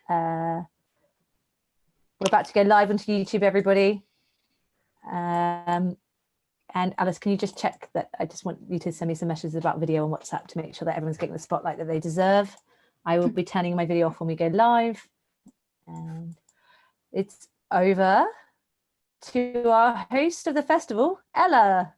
We're about to go live onto YouTube, everybody. And Alice, can you just check that? I just want you to send me some messages about video on WhatsApp to make sure that everyone's getting the spotlight that they deserve. I will be turning my video off when we go live. And it's over to our host of the festival, Ella.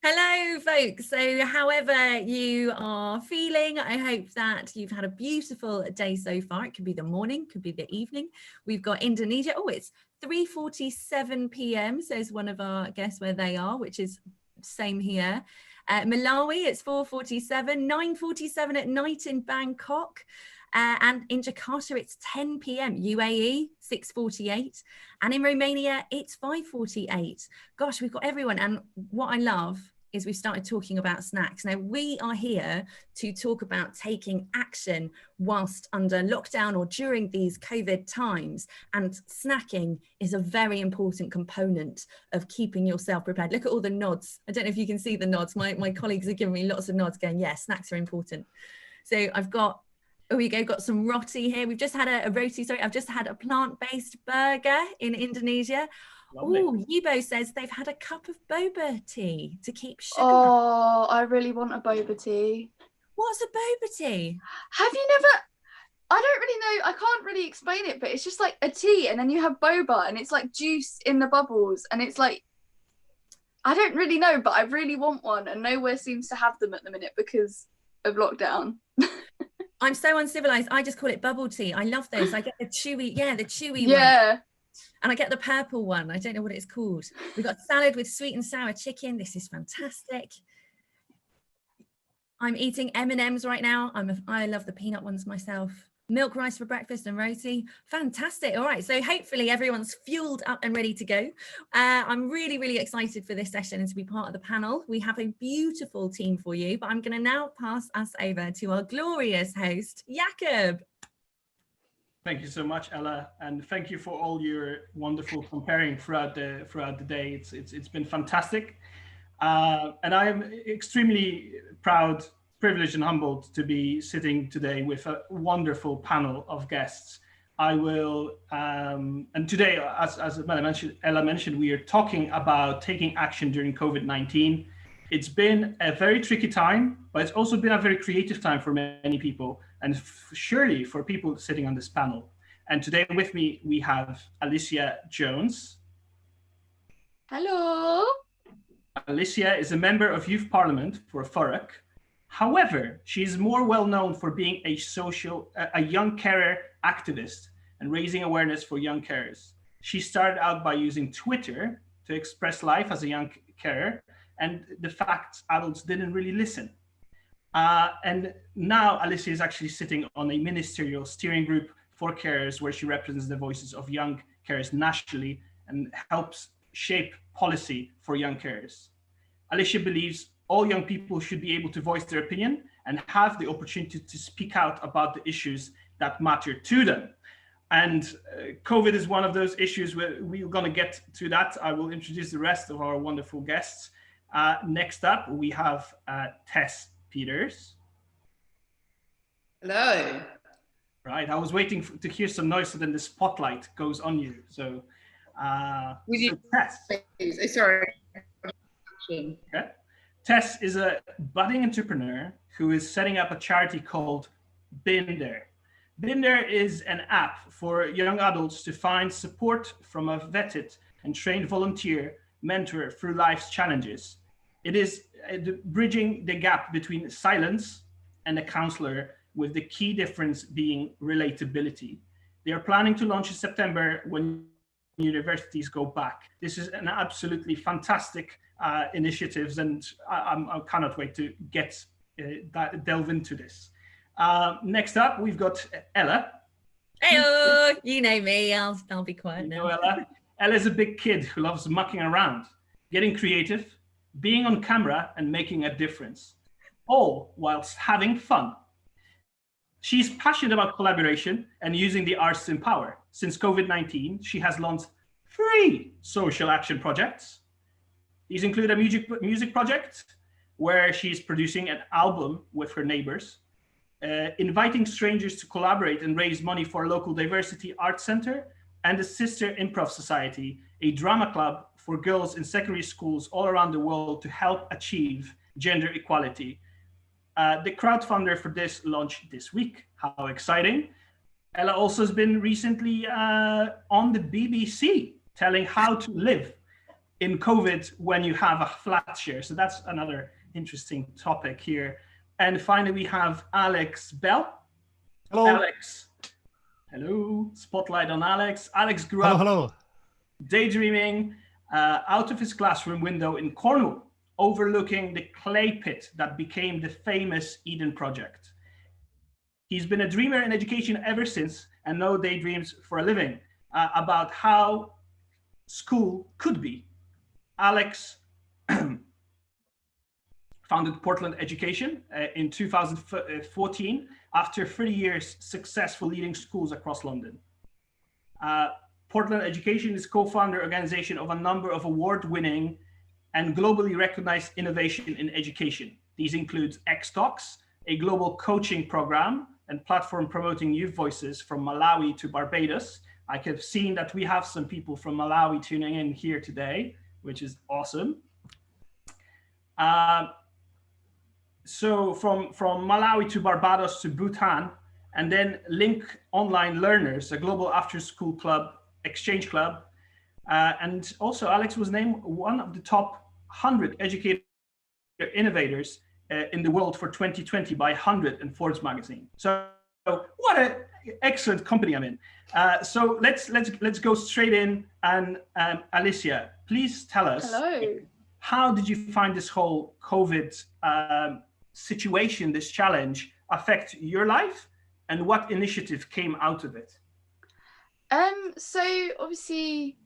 Hello, folks. So however you are feeling, I hope that you've had a beautiful day so far. It could be the morning, could be the evening. We've got Indonesia. Oh, it's 3:47 p.m. says one of our guests where they are, which is same here. Malawi, it's 4:47, 9:47 at night in Bangkok. And in Jakarta, it's 10 p.m. UAE, 6:48. And in Romania, it's 5:48. Gosh, we've got everyone. And what I love is we've started talking about snacks. Now, we are here to talk about taking action whilst under lockdown or during these COVID times. And snacking is a very important component of keeping yourself prepared. Look at all the nods. I don't know if you can see the nods. My colleagues are giving me lots of nods going, yeah, snacks are important. So I've got, oh, we go, got some roti here. We've just had a roti, sorry, I've just had a plant-based burger in Indonesia. Oh, Yibo says they've had a cup of boba tea to keep sugar. Oh, I really want a boba tea. What's a boba tea? Have you never, I don't really know, I can't really explain it, but it's just like a tea and then you have boba and it's like juice in the bubbles and it's like, I don't really know, but I really want one and nowhere seems to have them at the minute because of lockdown. I'm so uncivilized. I just call it bubble tea. I love those. I get the chewy, the chewy one. And I get the purple one. I don't know what it's called. We've got salad with sweet and sour chicken. This is fantastic. I'm eating M&Ms right now. I love the peanut ones myself. Milk rice for breakfast and roti. Fantastic. All right. So hopefully everyone's fueled up and ready to go. I'm really, really excited for this session and to be part of the panel. We have a beautiful team for you, but I'm going to now pass us over to our glorious host, Jakob. Thank you so much, Ella, and thank you for all your wonderful comparing throughout the day. It's been fantastic, and I'm extremely proud, privileged, and humbled to be sitting today with a wonderful panel of guests. I will, and today, as Ella mentioned, we are talking about taking action during COVID-19. It's been a very tricky time, but it's also been a very creative time for many people, and surely for people sitting on this panel. And today with me, we have Alicia Jones. Hello. Alicia is a member of Youth Parliament for Thurrock. However, she is more well known for being a young carer activist and raising awareness for young carers. She started out by using Twitter to express life as a young carer and the fact adults didn't really listen. And now Alicia is actually sitting on a ministerial steering group for carers where she represents the voices of young carers nationally and helps shape policy for young carers. Alicia believes all young people should be able to voice their opinion and have the opportunity to speak out about the issues that matter to them. And COVID is one of those issues where we're going to get to that. I will introduce the rest of our wonderful guests. Next up, we have Tess Peters. Hello. Right, I was waiting to hear some noise so then the spotlight goes on you. So, Tess. Sorry. Okay. Tess is a budding entrepreneur who is setting up a charity called Been There. Been There is an app for young adults to find support from a vetted and trained volunteer mentor through life's challenges. It is bridging the gap between silence and a counselor, with the key difference being relatability. They are planning to launch in September when universities go back. This is an absolutely fantastic initiative, and I cannot wait to delve into this. Next up, we've got Ella. Hey, you know me. I'll be quiet now. Ella. Ella's a big kid who loves mucking around, getting creative, being on camera, and making a difference, all whilst having fun. She's passionate about collaboration and using the arts to empower. Since COVID-19, she has launched 3 social action projects. These include a music project where she's producing an album with her neighbors, inviting strangers to collaborate and raise money for a local diversity arts center, and the Sister Improv Society, a drama club for girls in secondary schools all around the world to help achieve gender equality. The crowdfunder for this launched this week. How exciting. Ella also has been recently on the BBC telling how to live in COVID when you have a flat share. So that's another interesting topic here. And finally, we have Alex Bell. Hello. Alex. Hello. Spotlight on Alex. Alex grew up daydreaming out of his classroom window in Cornwall, overlooking the clay pit that became the famous Eden Project. He's been a dreamer in education ever since, and now daydreams for a living about how school could be. Alex founded Portland Education in 2014 after 30 years successful leading schools across London. Portland Education is co-founder organization of a number of award-winning and globally recognized innovation in education. These include X-Talks, a global coaching program and platform promoting youth voices from Malawi to Barbados. I have seen that we have some people from Malawi tuning in here today, which is awesome. So from Malawi to Barbados to Bhutan, and then Link Online Learners, a global after-school club, exchange club. And also Alex was named one of the top 100 educator innovators in the world for 2020 by 100 and Forbes magazine. So what an excellent company I'm in. So let's go straight in. And Alicia, please tell us. Hello. How did you find this whole COVID situation, this challenge, affect your life, and what initiative came out of it? So obviously,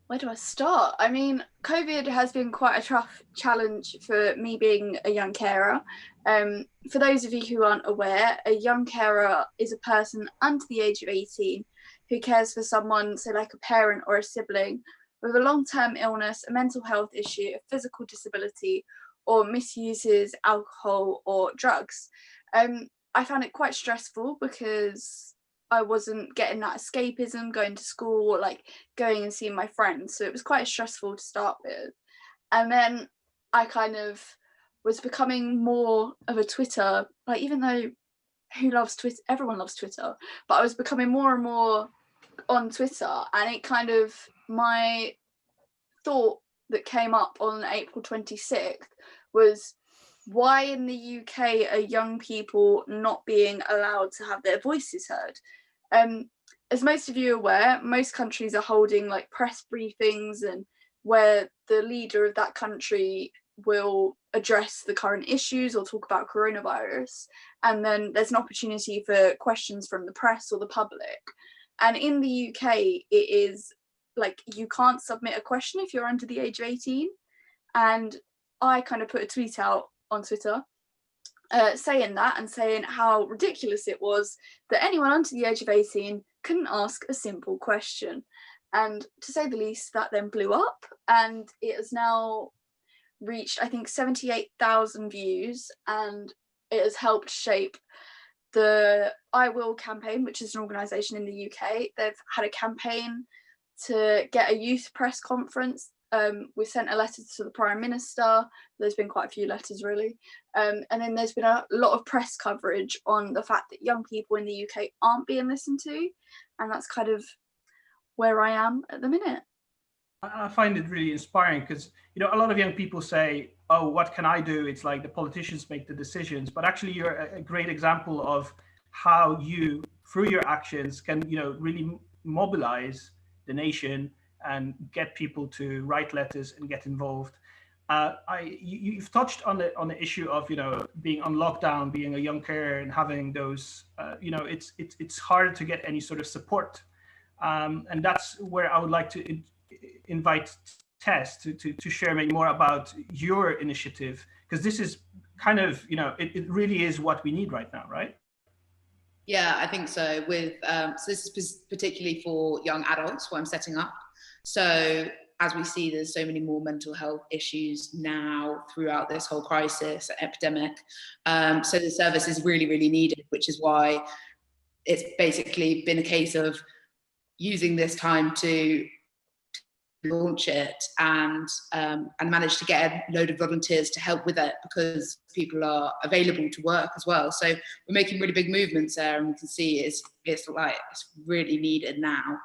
where do I start? I mean, COVID has been quite a tough challenge for me being a young carer. For those of you who aren't aware, a young carer is a person under the age of 18 who cares for someone, so like a parent or a sibling, with a long-term illness, a mental health issue, a physical disability, or misuses alcohol or drugs. I found it quite stressful because I wasn't getting that escapism, going to school, or like going and seeing my friends. So it was quite stressful to start with. And then I kind of was becoming more of a Twitter, like even though who loves Twitter? Everyone loves Twitter. But I was becoming more and more on Twitter, and it kind of, my thought that came up on April 26th was, why in the UK are young people not being allowed to have their voices heard? As most of you are aware, most countries are holding like press briefings, and where the leader of that country will address the current issues or talk about coronavirus, and then there's an opportunity for questions from the press or the public. And in the UK, it is like you can't submit a question if you're under the age of 18. And I kind of put a tweet out on Twitter saying that, and saying how ridiculous it was that anyone under the age of 18 couldn't ask a simple question. And to say the least, that then blew up, and it has now reached, I think, 78,000 views, and it has helped shape the I Will campaign, which is an organisation in the UK. They've had a campaign to get a youth press conference. We sent a letter to the Prime Minister. There's been quite a few letters, really. And then there's been a lot of press coverage on the fact that young people in the UK aren't being listened to. And that's kind of where I am at the minute. I find it really inspiring because, you know, a lot of young people say, oh, what can I do? It's like the politicians make the decisions. But actually, you're a great example of how you, through your actions, can, you know, really mobilize the nation and get people to write letters and get involved. You've touched on the issue of, you know, being on lockdown, being a young carer, and having those, you know, it's hard to get any sort of support, and that's where I would like to invite Tess to share maybe more about your initiative, because this is kind of, you know, it really is what we need right now, right? Yeah, I think so. With so this is particularly for young adults, what I'm setting up. So as we see, there's so many more mental health issues now throughout this whole crisis, epidemic. So the service is really, really needed, which is why it's basically been a case of using this time to launch it and manage to get a load of volunteers to help with it, because people are available to work as well. So we're making really big movements there, and we can see it's really needed now.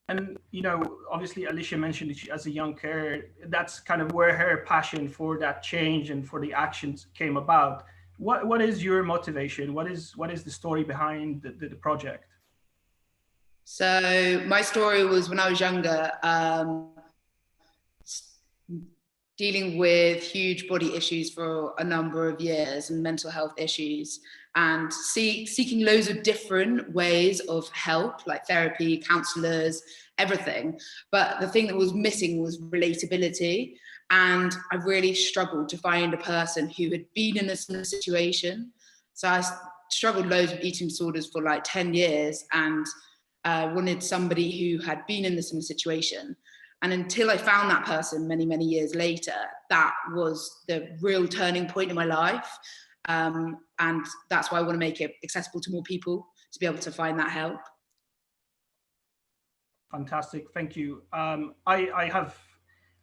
And, you know, obviously Alicia mentioned that she, as a young carer, that's kind of where her passion for that change and for the actions came about. What is your motivation? What is the story behind the project? So my story was when I was younger, dealing with huge body issues for a number of years and mental health issues, and seeking loads of different ways of help, like therapy, counselors, everything. But the thing that was missing was relatability. And I really struggled to find a person who had been in a similar situation. So I struggled loads with eating disorders for like 10 years and wanted somebody who had been in the similar situation. And until I found that person many, many years later, that was the real turning point in my life. And that's why I want to make it accessible to more people to be able to find that help. Fantastic, thank you. I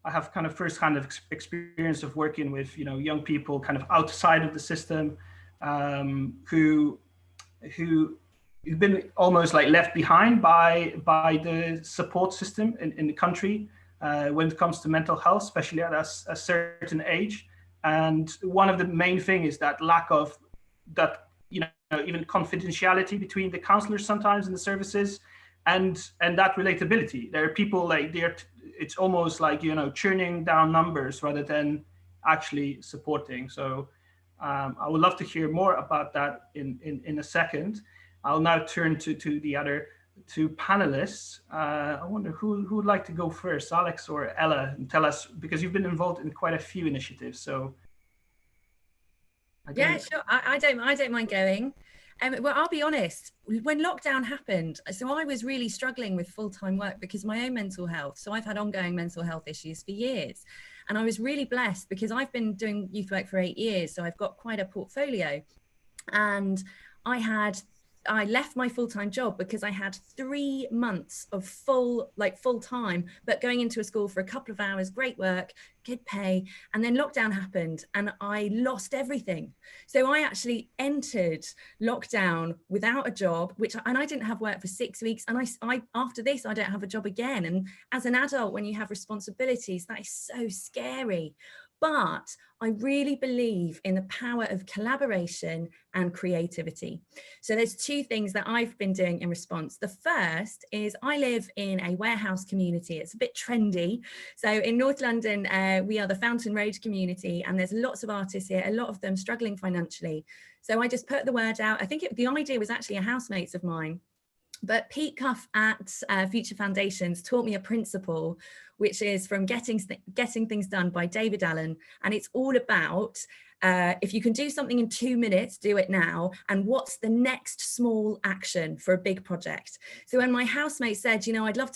have kind of first-hand experience of working with, you know, young people kind of outside of the system, who've been almost like left behind by the support system in the country when it comes to mental health, especially at a certain age. And one of the main things is that lack of that, you know, even confidentiality between the counselors sometimes in the services, and that relatability. There are people like it's almost like, you know, churning down numbers rather than actually supporting. So I would love to hear more about that in a second. I'll now turn to the other two panelists. I wonder who would like to go first, Alex or Ella, and tell us, because you've been involved in quite a few initiatives. So yeah, sure. I don't mind going. Well, I'll be honest, when lockdown happened, so I was really struggling with full-time work because of my own mental health. So I've had ongoing mental health issues for years. And I was really blessed because I've been doing youth work for 8 years. So I've got quite a portfolio. And I left my full-time job because I had 3 months of full time, but going into a school for a couple of hours, great work, good pay. And then lockdown happened and I lost everything. So I actually entered lockdown without a job, and I didn't have work for 6 weeks. And I after this, I don't have a job again. And as an adult, when you have responsibilities, that is so scary. But I really believe in the power of collaboration and creativity. So there's 2 things that I've been doing in response. The first is I live in a warehouse community. It's a bit trendy. So in North London, we are the Fountain Road community, and there's lots of artists here, a lot of them struggling financially. So I just put the word out. I think the idea was actually a housemates of mine. But Pete Cuff at Future Foundations taught me a principle, which is from Getting Things Done by David Allen. And it's all about if you can do something in 2 minutes, do it now. And what's the next small action for a big project? So when my housemate said, you know, I'd love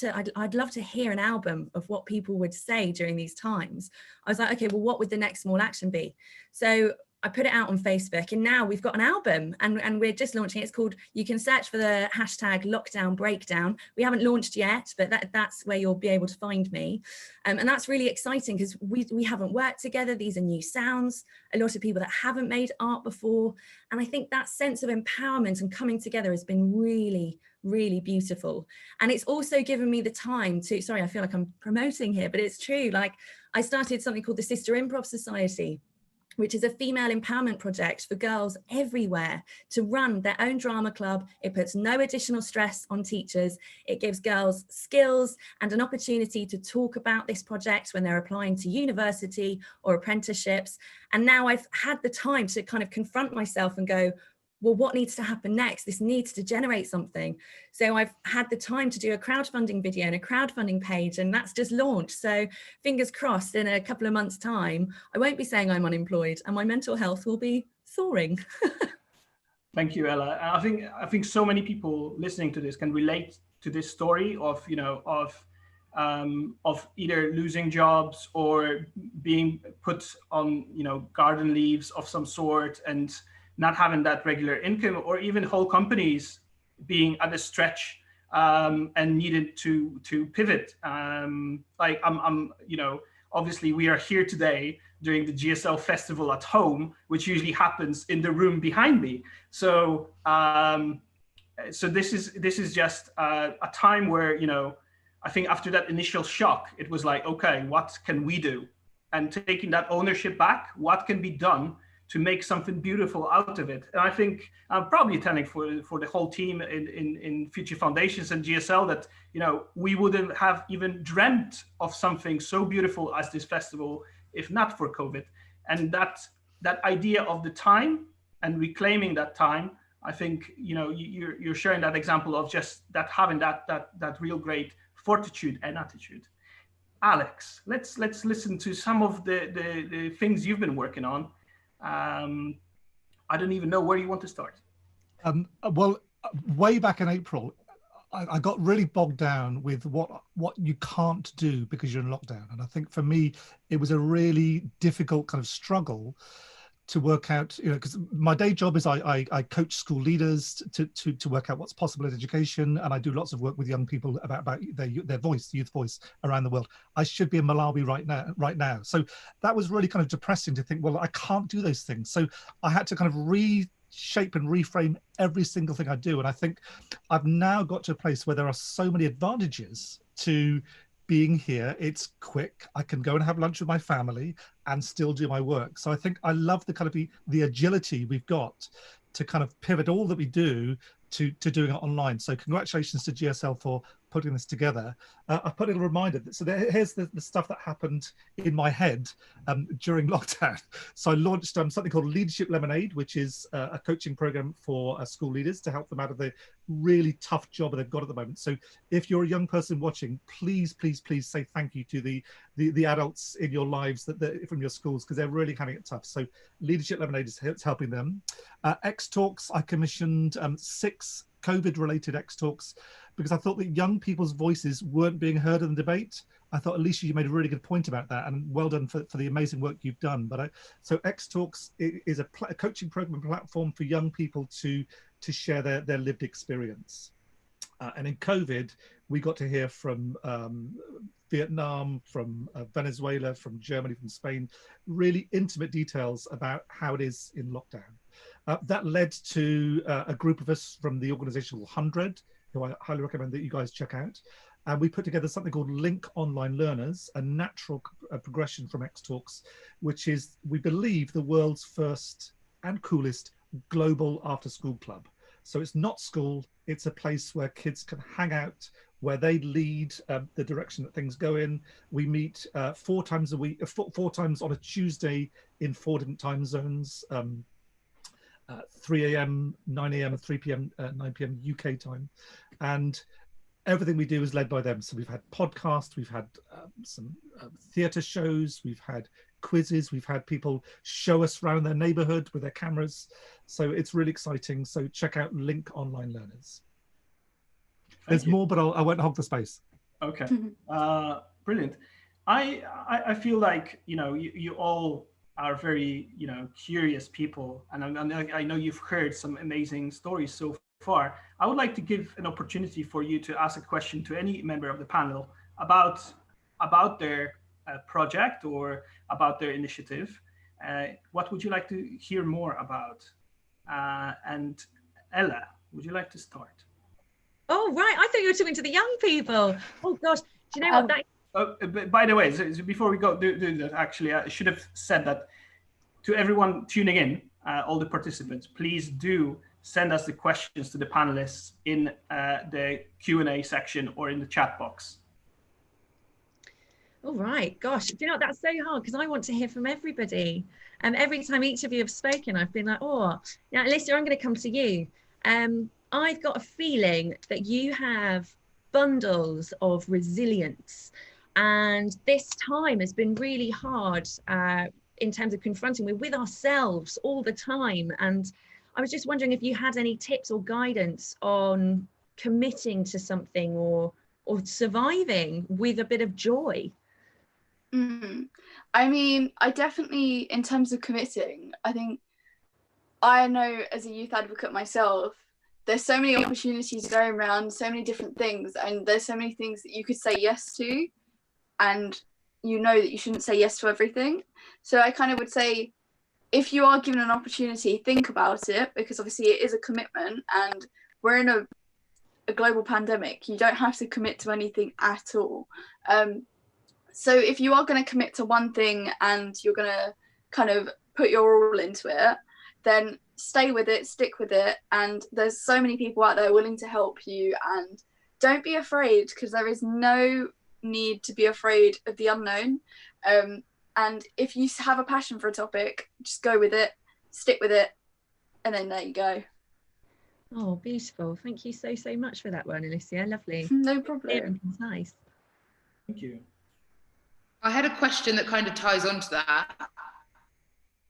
to hear an album of what people would say during these times, I was like, okay, well, what would the next small action be? So I put it out on Facebook, and now we've got an album, and we're just launching it. It's called, you can search for the hashtag lockdown breakdown. We haven't launched yet, but that's where you'll be able to find me. And that's really exciting because we haven't worked together. These are new sounds, a lot of people that haven't made art before. And I think that sense of empowerment and coming together has been really, really beautiful. And it's also given me the time to, sorry, I feel like I'm promoting here, but it's true. Like, I started something called the Sister Improv Society, which is a female empowerment project for girls everywhere to run their own drama club. It puts no additional stress on teachers. It gives girls skills and an opportunity to talk about this project when they're applying to university or apprenticeships. And now I've had the time to kind of confront myself and go, well, what needs to happen next? This needs to generate something. So I've had the time to do a crowdfunding video and a crowdfunding page, and that's just launched. So fingers crossed, in a couple of months' time, I won't be saying I'm unemployed and my mental health will be soaring. Thank you, Ella. I think so many people listening to this can relate to this story of, you know, of of either losing jobs or being put on, garden leaves of some sort and not having that regular income, or even whole companies being at a stretch and needed to pivot. Obviously we are here today during the GSL festival at home, which usually happens in the room behind me. So this is just a time where, I think after that initial shock, it was like, okay, what can we do? And taking that ownership back, what can be done to make something beautiful out of it? And I think I'm probably telling for the whole team in Future Foundations and GSL that, we wouldn't have even dreamt of something so beautiful as this festival if not for COVID. And that idea of the time and reclaiming that time, I think, you're sharing that example of just that, having that real great fortitude and attitude. Alex, let's listen to some of the things you've been working on. I don't even know where you want to start. Well, way back in April, I got really bogged down with what you can't do because you're in lockdown. And I think for me, it was a really difficult kind of struggle to work out, because my day job is I coach school leaders to work out what's possible in education, and I do lots of work with young people about their voice, youth voice around the world. I should be in Malawi right now. So that was really kind of depressing to think, well, I can't do those things. So I had to kind of reshape and reframe every single thing I do. And I think I've now got to a place where there are so many advantages to being here. It's quick. I can go and have lunch with my family and still do my work. So I think I love the kind of the agility we've got to kind of pivot all that we do to doing it online. So congratulations to GSL for putting this together. I put in a reminder. So here's the stuff that happened in my head during lockdown. So I launched something called Leadership Lemonade, which is a coaching program for school leaders to help them out of the really tough job they've got at the moment. So if you're a young person watching, please say thank you to the adults in your lives that from your schools, because they're really having it tough. So Leadership Lemonade is helping them. X Talks, I commissioned 6 COVID-related X Talks because I thought that young people's voices weren't being heard in the debate. I thought, Alicia, you made a really good point about that, and well done for the amazing work you've done. So X Talks is a coaching program platform for young people to share their lived experience. And in COVID, we got to hear from Vietnam, from Venezuela, from Germany, from Spain, really intimate details about how it is in lockdown. That led to a group of us from the organization 100, who I highly recommend that you guys check out. And we put together something called Link Online Learners, a natural progression from X Talks, which is, we believe, the world's first and coolest global after-school club. So it's not school, it's a place where kids can hang out, where they lead the direction that things go in. We meet 4 times a week, 4 times on a Tuesday in 4 different time zones, 3 a.m., 9 a.m., 3 p.m., 9 p.m. UK time. And everything we do is led by them. So we've had podcasts, we've had some theatre shows, we've had quizzes, we've had people show us around their neighborhood with their cameras. So it's really exciting. So check out Link Online Learners. There's more, but I won't hog the space. Okay, brilliant. I feel like, you all are very, curious people, and I know you've heard some amazing stories so far. I would like to give an opportunity for you to ask a question to any member of the panel about their project or about their initiative. What would you like to hear more about? And Ella, would you like to start? Oh, right. I thought you were talking to the young people. Oh, gosh. Do you know what that... By the way, so before we go do that, actually, I should have said that to everyone tuning in, all the participants, please do send us the questions to the panelists in the Q&A section or in the chat box. All right. Gosh, do you know what? That's so hard because I want to hear from everybody. And every time each of you have spoken, I've been like, oh, now, Alicia, I'm going to come to you. I've got a feeling that you have bundles of resilience, and this time has been really hard in terms of confronting with ourselves all the time. And I was just wondering if you had any tips or guidance on committing to something or or surviving with a bit of joy? I mean, I definitely, in terms of committing, I think I know as a youth advocate myself, there's so many opportunities going around, so many different things, and there's so many things that you could say yes to, and you know that you shouldn't say yes to everything. So I kind of would say, if you are given an opportunity, think about it, because obviously it is a commitment, and we're in a global pandemic. You don't have to commit to anything at all. So if you are going to commit to one thing and you're going to kind of put your all into it, then stay with it, stick with it. And there's so many people out there willing to help you, and don't be afraid, because there is no need to be afraid of the unknown. And if you have a passion for a topic, just go with it, stick with it, and then there you go. Oh, beautiful. Thank you so much for that one, Alicia. Lovely. No problem. Nice. Thank you. I had a question that kind of ties onto that.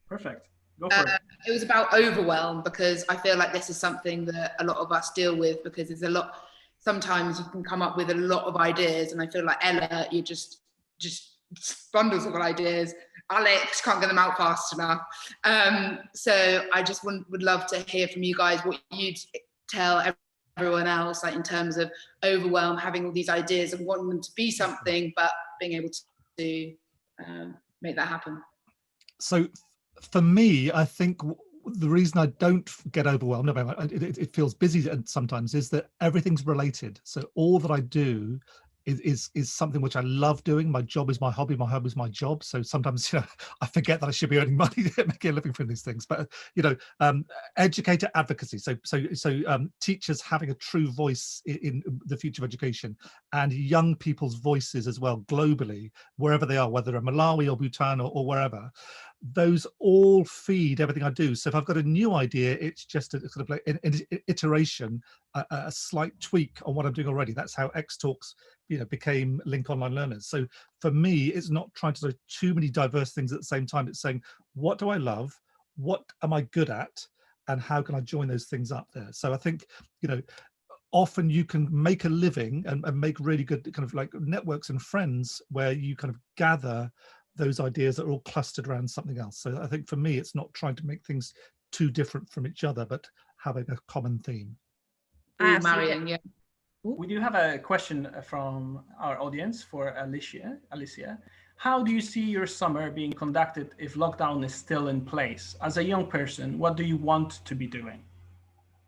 Perfect. Go for it. It was about overwhelm, because I feel like this is something that a lot of us deal with, because there's a lot, sometimes you can come up with a lot of ideas, and I feel like Ella, you just bundles of ideas. Alex can't get them out fast enough. So I just would love to hear from you guys what you'd tell everyone else, like in terms of overwhelm, having all these ideas and wanting them to be something, but being able to make that happen. So for me, I think the reason I don't get overwhelmed, it feels busy sometimes, is that everything's related. So all that I do is something which I love doing. My job is my hobby is my job. So sometimes, you know, I forget that I should be earning money to make a living from these things. But you know, educator advocacy. So teachers having a true voice in the future of education, and young people's voices as well globally, wherever they are, whether in Malawi or Bhutan or wherever. Those all feed everything I do. So if I've got a new idea, it's just a sort of like an iteration, a slight tweak on what I'm doing already. That's how X Talks, you know, became Link Online Learners. So for me, it's not trying to do too many diverse things at the same time. It's saying, what do I love? What am I good at? And how can I join those things up there? So I think, you know, often you can make a living and make really good kind of like networks and friends where you kind of gather those ideas that are all clustered around something else. So I think for me, it's not trying to make things too different from each other, but having a common theme. Marion, yeah. We do have a question from our audience for Alicia. How do you see your summer being conducted if lockdown is still in place? As a young person, what do you want to be doing?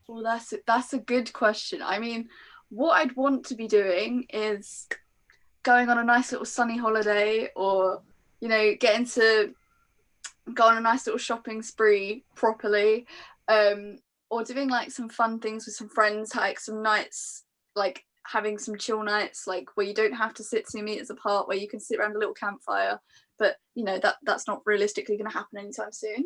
Well, that's a good question. I mean, what I'd want to be doing is going on a nice little sunny holiday, or, you know, getting to go on a nice little shopping spree properly, or doing like some fun things with some friends, like some nights, like having some chill nights, like where you don't have to sit 2 meters apart, where you can sit around a little campfire. But you know, that's not realistically going to happen anytime soon.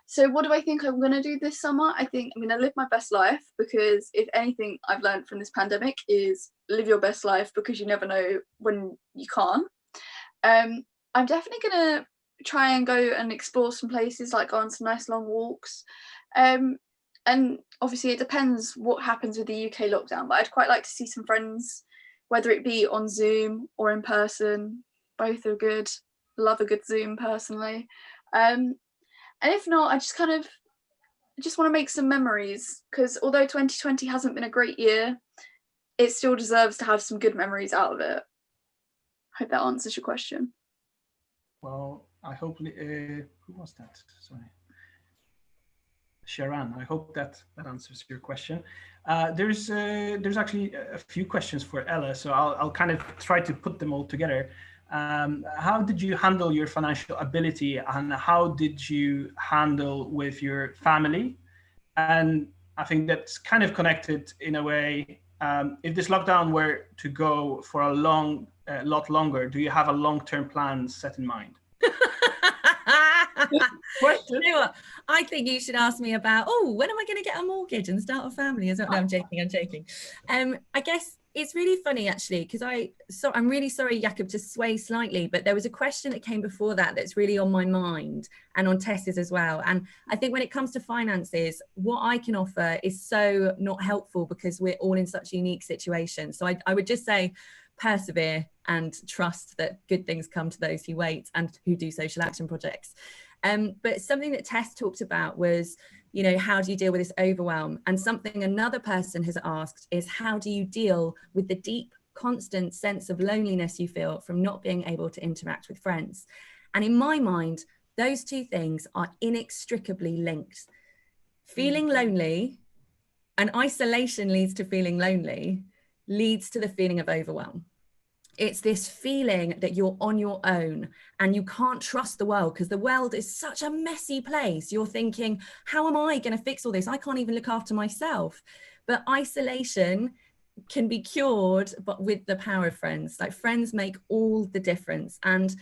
So what do I think I'm going to do this summer? I think I'm going to live my best life, because if anything I've learned from this pandemic is live your best life, because you never know when you can't. I'm definitely going to try and go and explore some places, like go on some nice long walks. And obviously it depends what happens with the UK lockdown, but I'd quite like to see some friends, whether it be on Zoom or in person. Both are good. Love a good Zoom personally. And if not, I just want to make some memories, because although 2020 hasn't been a great year, it still deserves to have some good memories out of it. I hope that answers your question. Well, I hope, who was that? Sorry. Sharon, I hope that answers your question. There's actually a few questions for Ella, so I'll kind of try to put them all together. How did you handle your financial ability, and how did you handle with your family? And I think that's kind of connected in a way. If this lockdown were to go for a lot longer, do you have a long-term plan set in mind? You know what? I think you should ask me about, when am I going to get a mortgage and start a family? No, I'm joking. I guess It's really funny actually, because I'm really sorry, Jakob, to sway slightly, but there was a question that came before that that's really on my mind and on Tess's as well. And I think when it comes to finances, what I can offer is so not helpful because we're all in such unique situations. So I would just say persevere and trust that good things come to those who wait and who do social action projects. But something that Tess talked about was, you know, how do you deal with this overwhelm? And something another person has asked is, how do you deal with the deep, constant sense of loneliness you feel from not being able to interact with friends? And in my mind, those two things are inextricably linked. Feeling lonely and isolation leads to feeling lonely, leads to the feeling of overwhelm. It's this feeling that you're on your own and you can't trust the world because the world is such a messy place. You're thinking, how am I going to fix all this? I can't even look after myself. But isolation can be cured, but with the power of friends. Like, friends make all the difference. And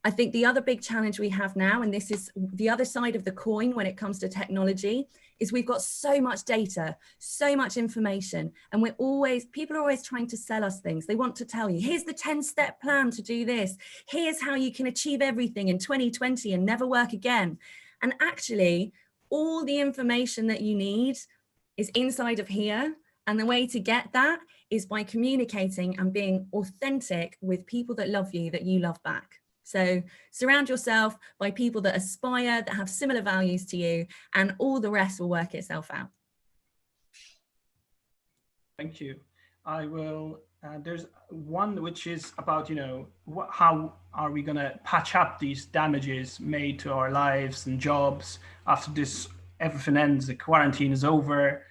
I think the other big challenge we have now, and this is the other side of the coin when it comes to technology, is we've got so much data, so much information, and people are always trying to sell us things. They want to tell you, here's the 10-step plan to do this. Here's how you can achieve everything in 2020 and never work again. And actually, all the information that you need is inside of here. And the way to get that is by communicating and being authentic with people that love you, that you love back. So surround yourself by people that aspire, that have similar values to you, and all the rest will work itself out. Thank you. I will, there's one which is about, you know, how are we going to patch up these damages made to our lives and jobs after this, everything ends, the quarantine is over.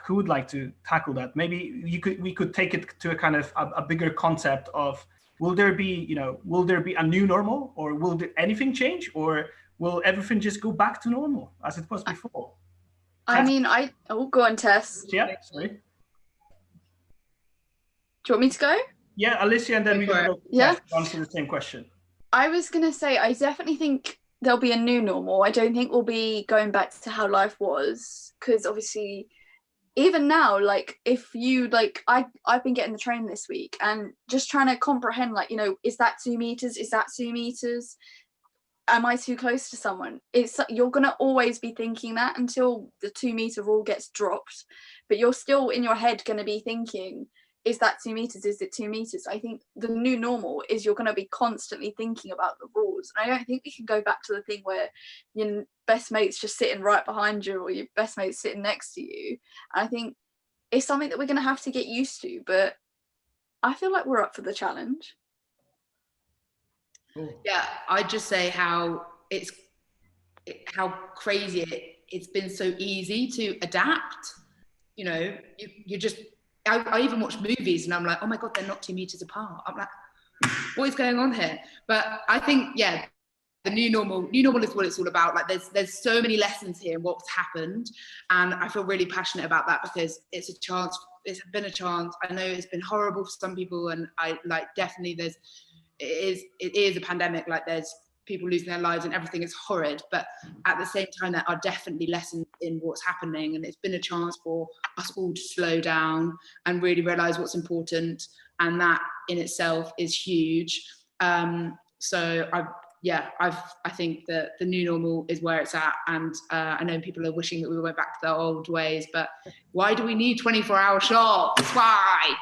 Who would like to tackle that? Maybe we could take it to a kind of a bigger concept of, will there be a new normal, or will anything change, or will everything just go back to normal as it was before? I mean, go on, Tess. Yeah, sorry. Do you want me to go? Yeah, Alicia, and then we're going to yeah. answer the same question. I was going to say, I definitely think there'll be a new normal. I don't think we'll be going back to how life was, because obviously, even now, like, if you, like, I've been getting the train this week and just trying to comprehend, like, you know, is that 2 meters? Is that 2 meters? Am I too close to someone? You're going to always be thinking that until the 2 meter rule gets dropped, but you're still in your head going to be thinking, is that 2 meters? Is it 2 meters? I think the new normal is you're going to be constantly thinking about the rules. And I don't think we can go back to the thing where your best mate's just sitting right behind you or your best mate's sitting next to you. And I think it's something that we're going to have to get used to, but I feel like we're up for the challenge. Yeah, I'd just say how crazy it's been so easy to adapt. You know, you just, I even watch movies and I'm like, oh my God, they're not 2 meters apart. I'm like, what is going on here? But I think, yeah, the new normal is what it's all about. Like, there's so many lessons here in what's happened. And I feel really passionate about that because it's been a chance. I know it's been horrible for some people, and I like, definitely it is a pandemic. Like, there's people losing their lives and everything is horrid, but at the same time there are definitely lessons in what's happening, and it's been a chance for us all to slow down and really realize what's important, and that in itself is huge. So I think that the new normal is where it's at, and I know people are wishing that we went back to their old ways, but why do we need 24-hour shops? Why?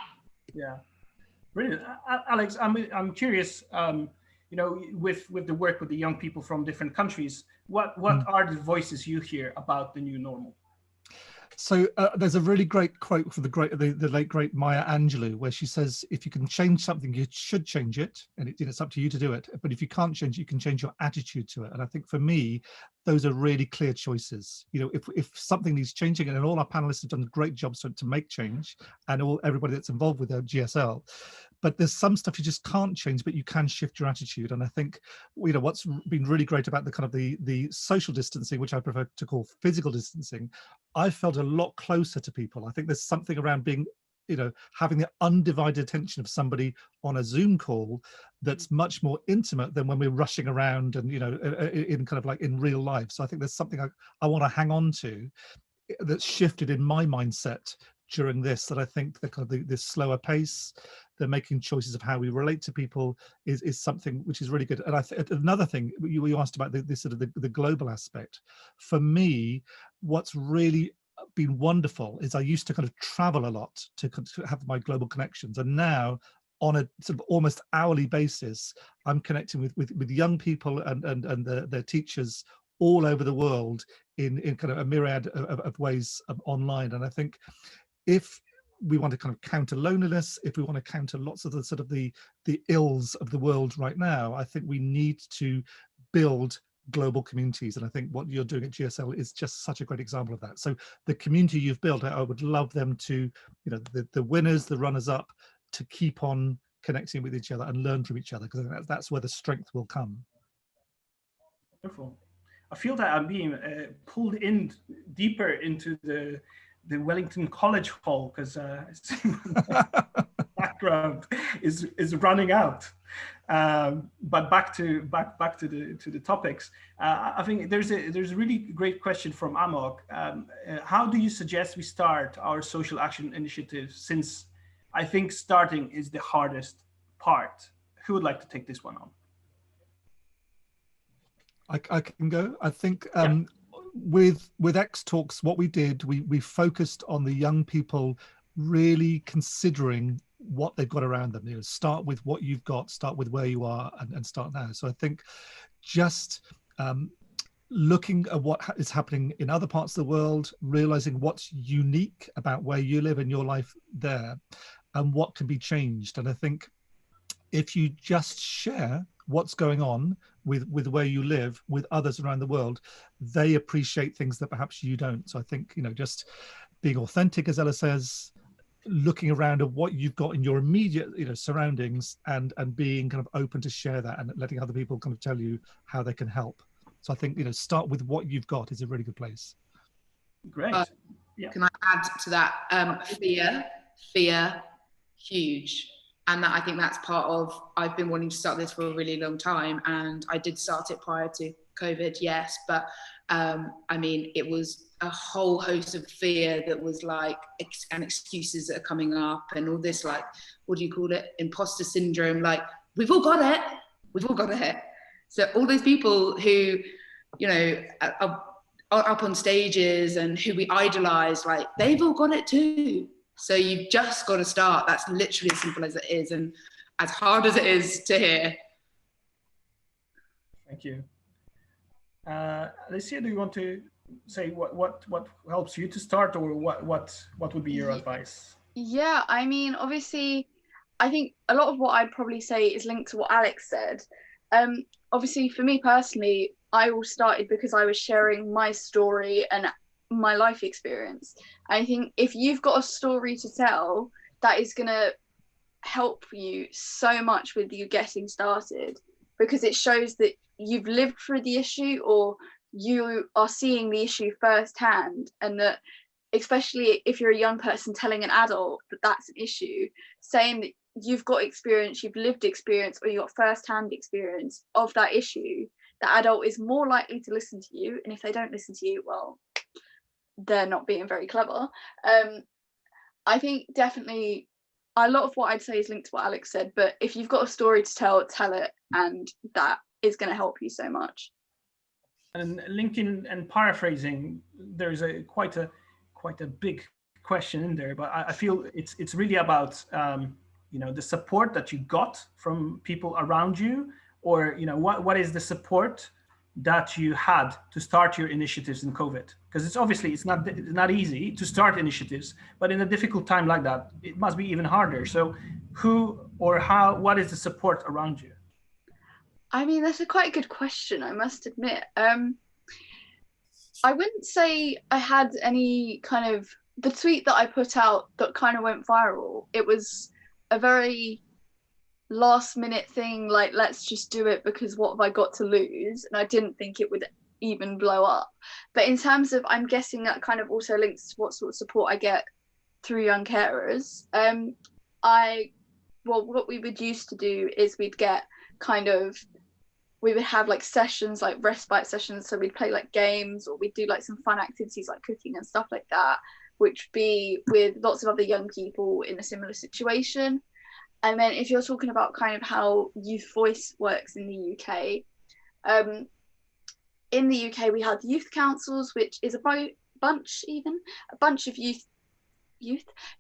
Yeah, brilliant. Alex, I'm curious, you know, with the work with the young people from different countries, what are the voices you hear about the new normal? So there's a really great quote from the late great Maya Angelou, where she says, if you can change something, you should change it, and it's up to you to do it. But if you can't change it, you can change your attitude to it. And I think for me, those are really clear choices. You know, if something needs changing, and all our panelists have done a great job to make change, and everybody that's involved with the GSL, but there's some stuff you just can't change, but you can shift your attitude. And I think, you know, what's been really great about the kind of the social distancing, which I prefer to call physical distancing, I felt a lot closer to people. I think there's something around being, you know, having the undivided attention of somebody on a Zoom call that's much more intimate than when we're rushing around and, you know, in kind of like in real life. So I think there's something I want to hang on to that's shifted in my mindset during this, that I think the kind of the slower pace, the making choices of how we relate to people is something which is really good. And I think another thing you asked about the sort of the global aspect. For me, what's really been wonderful is I used to kind of travel a lot to have my global connections, and now on a sort of almost hourly basis, I'm connecting with young people and their teachers all over the world in kind of a myriad of ways online. And I think if we want to kind of counter loneliness, if we want to counter lots of the sort of the ills of the world right now, I think we need to build global communities. And I think what you're doing at GSL is just such a great example of that. So the community you've built, I would love them to, the winners, the runners up, to keep on connecting with each other and learn from each other, because that's where the strength will come. Wonderful. I feel that I'm being pulled in deeper into the Wellington College hall, because background is running out. But back to the topics. I think there's a really great question from Amok. How do you suggest we start our social action initiative, since I think starting is the hardest part? Who would like to take this one on? I can go. I think with X Talks, what we did, we focused on the young people really considering what they've got around them. Start with what you've got, start with where you are, and start now. So I think just looking at what is happening in other parts of the world, realizing what's unique about where you live and your life there, and what can be changed. And I think if you just share what's going on with where you live with others around the world, they appreciate things that perhaps you don't. So I think, just being authentic, as Ella says, looking around at what you've got in your immediate surroundings, and being kind of open to share that, and letting other people kind of tell you how they can help. So I think start with what you've got is a really good place. Great. Can I add to that? Fear, huge. And that, I think that's part of, I've been wanting to start this for a really long time, and I did start it prior to COVID, yes, but I mean, it was a whole host of fear that was like, and excuses that are coming up, and all this, like, what do you call it? Imposter syndrome, like, we've all got it. So all those people who, are up on stages and who we idolize, like, they've all got it too. So you've just got to start. That's literally as simple as it is, and as hard as it is to hear. Thank you. Alicia, do you want to say what helps you to start, or what would be your advice? Yeah, I mean, obviously, I think a lot of what I'd probably say is linked to what Alex said. Obviously, for me personally, I all started because I was sharing my story and my life experience. I think if you've got a story to tell, that is going to help you so much with you getting started, because it shows that you've lived through the issue, or you are seeing the issue firsthand, and that, especially if you're a young person telling an adult that that's an issue, saying that you've got experience, you've lived experience, or you've got first-hand experience of that issue, the adult is more likely to listen to you. And if they don't listen to you, well, they're not being very clever. I think definitely a lot of what I'd say is linked to what Alex said, but if you've got a story to tell it, and that is going to help you so much. And linking and paraphrasing, there's quite a big question in there, but I feel it's really about the support that you got from people around you, or what is the support that you had to start your initiatives in COVID? Because it's not easy to start initiatives, but in a difficult time like that, it must be even harder. So what is the support around you? I mean, that's a quite good question, I must admit. I wouldn't say I had any kind of, the tweet that I put out that kind of went viral, it was a very last minute thing, like, let's just do it because what have I got to lose? And I didn't think it would even blow up. But in terms of, I'm guessing that kind of also links to what sort of support I get through young carers. What we would used to do is we would have like sessions, like respite sessions. So we'd play like games, or we'd do like some fun activities like cooking and stuff like that, which would be with lots of other young people in a similar situation. And then if you're talking about kind of how Youth Voice works in the UK, we have youth councils, which is a bunch of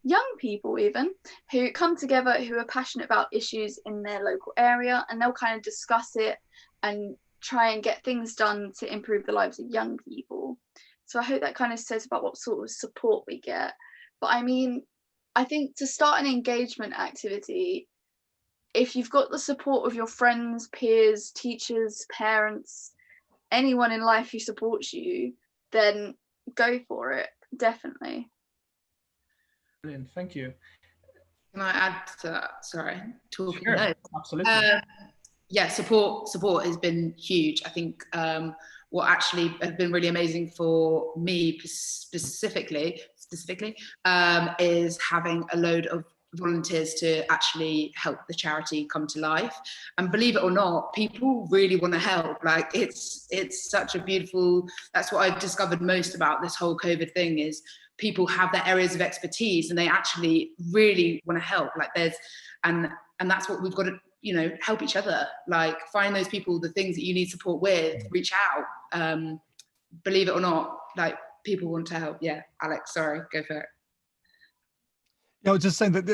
young people even, who come together, who are passionate about issues in their local area, and they'll kind of discuss it and try and get things done to improve the lives of young people. So I hope that kind of says about what sort of support we get. But I mean, I think to start an engagement activity, if you've got the support of your friends, peers, teachers, parents, anyone in life who supports you, then go for it, definitely. Brilliant, thank you. Can I add to that? Sorry, talking. Sure, No. absolutely. Yeah, support has been huge. I think what actually has been really amazing for me specifically is having a load of volunteers to actually help the charity come to life. And believe it or not, people really want to help. Like it's such a beautiful, that's what I've discovered most about this whole COVID thing, is people have their areas of expertise and they actually really want to help. Like and that's what we've got to, you know, help each other, like find those people, the things that you need support with, reach out. Believe it or not, like people want to help. Yeah, Alex, sorry, go for it. Yeah, I was just saying that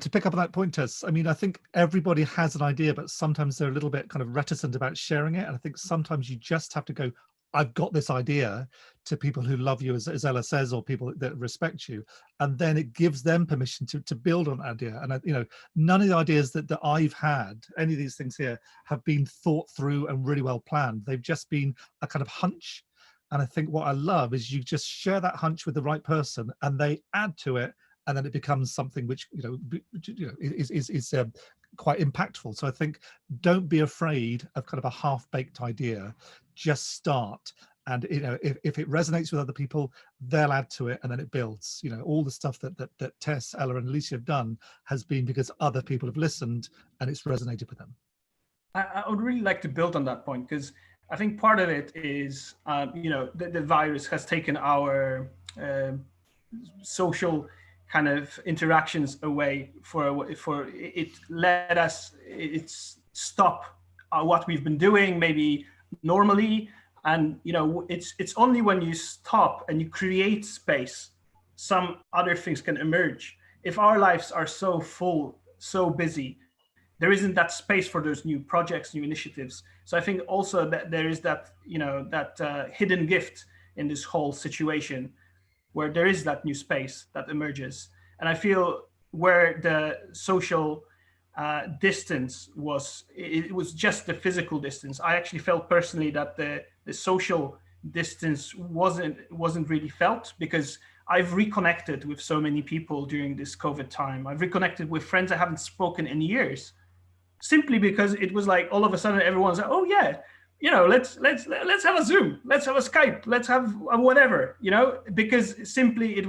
to pick up on that point, Tess, I mean, I think everybody has an idea, but sometimes they're a little bit kind of reticent about sharing it. And I think sometimes you just have to go, I've got this idea, to people who love you, as Ella says, or people that respect you. And then it gives them permission to build on that idea. And, you know, none of the ideas that I've had, any of these things here, have been thought through and really well planned. They've just been a kind of hunch. And I think what I love is you just share that hunch with the right person and they add to it. And then it becomes something which, you know, is quite impactful. So I think don't be afraid of kind of a half-baked idea. Just start, and you know, if it resonates with other people, they'll add to it, and then it builds. You know, all the stuff that Tess, Ella, and Alicia have done has been because other people have listened and it's resonated with them. I would really like to build on that point, because I think part of it is, you know, the virus has taken our social kind of interactions away. For it let us, it's stop what we've been doing maybe normally, and you know, it's only when you stop and you create space, some other things can emerge. If our lives are so full, so busy, there isn't that space for those new projects, new initiatives. So I think also that there is that, you know, that hidden gift in this whole situation, where there is that new space that emerges. And I feel where the social distance was, it was just the physical distance. I actually felt personally that the social distance wasn't really felt, because I've reconnected with so many people during this COVID time. I've reconnected with friends I haven't spoken in years, simply because it was like all of a sudden everyone's like, oh yeah, you know, let's have a Zoom, let's have a Skype, let's have a whatever, you know, because simply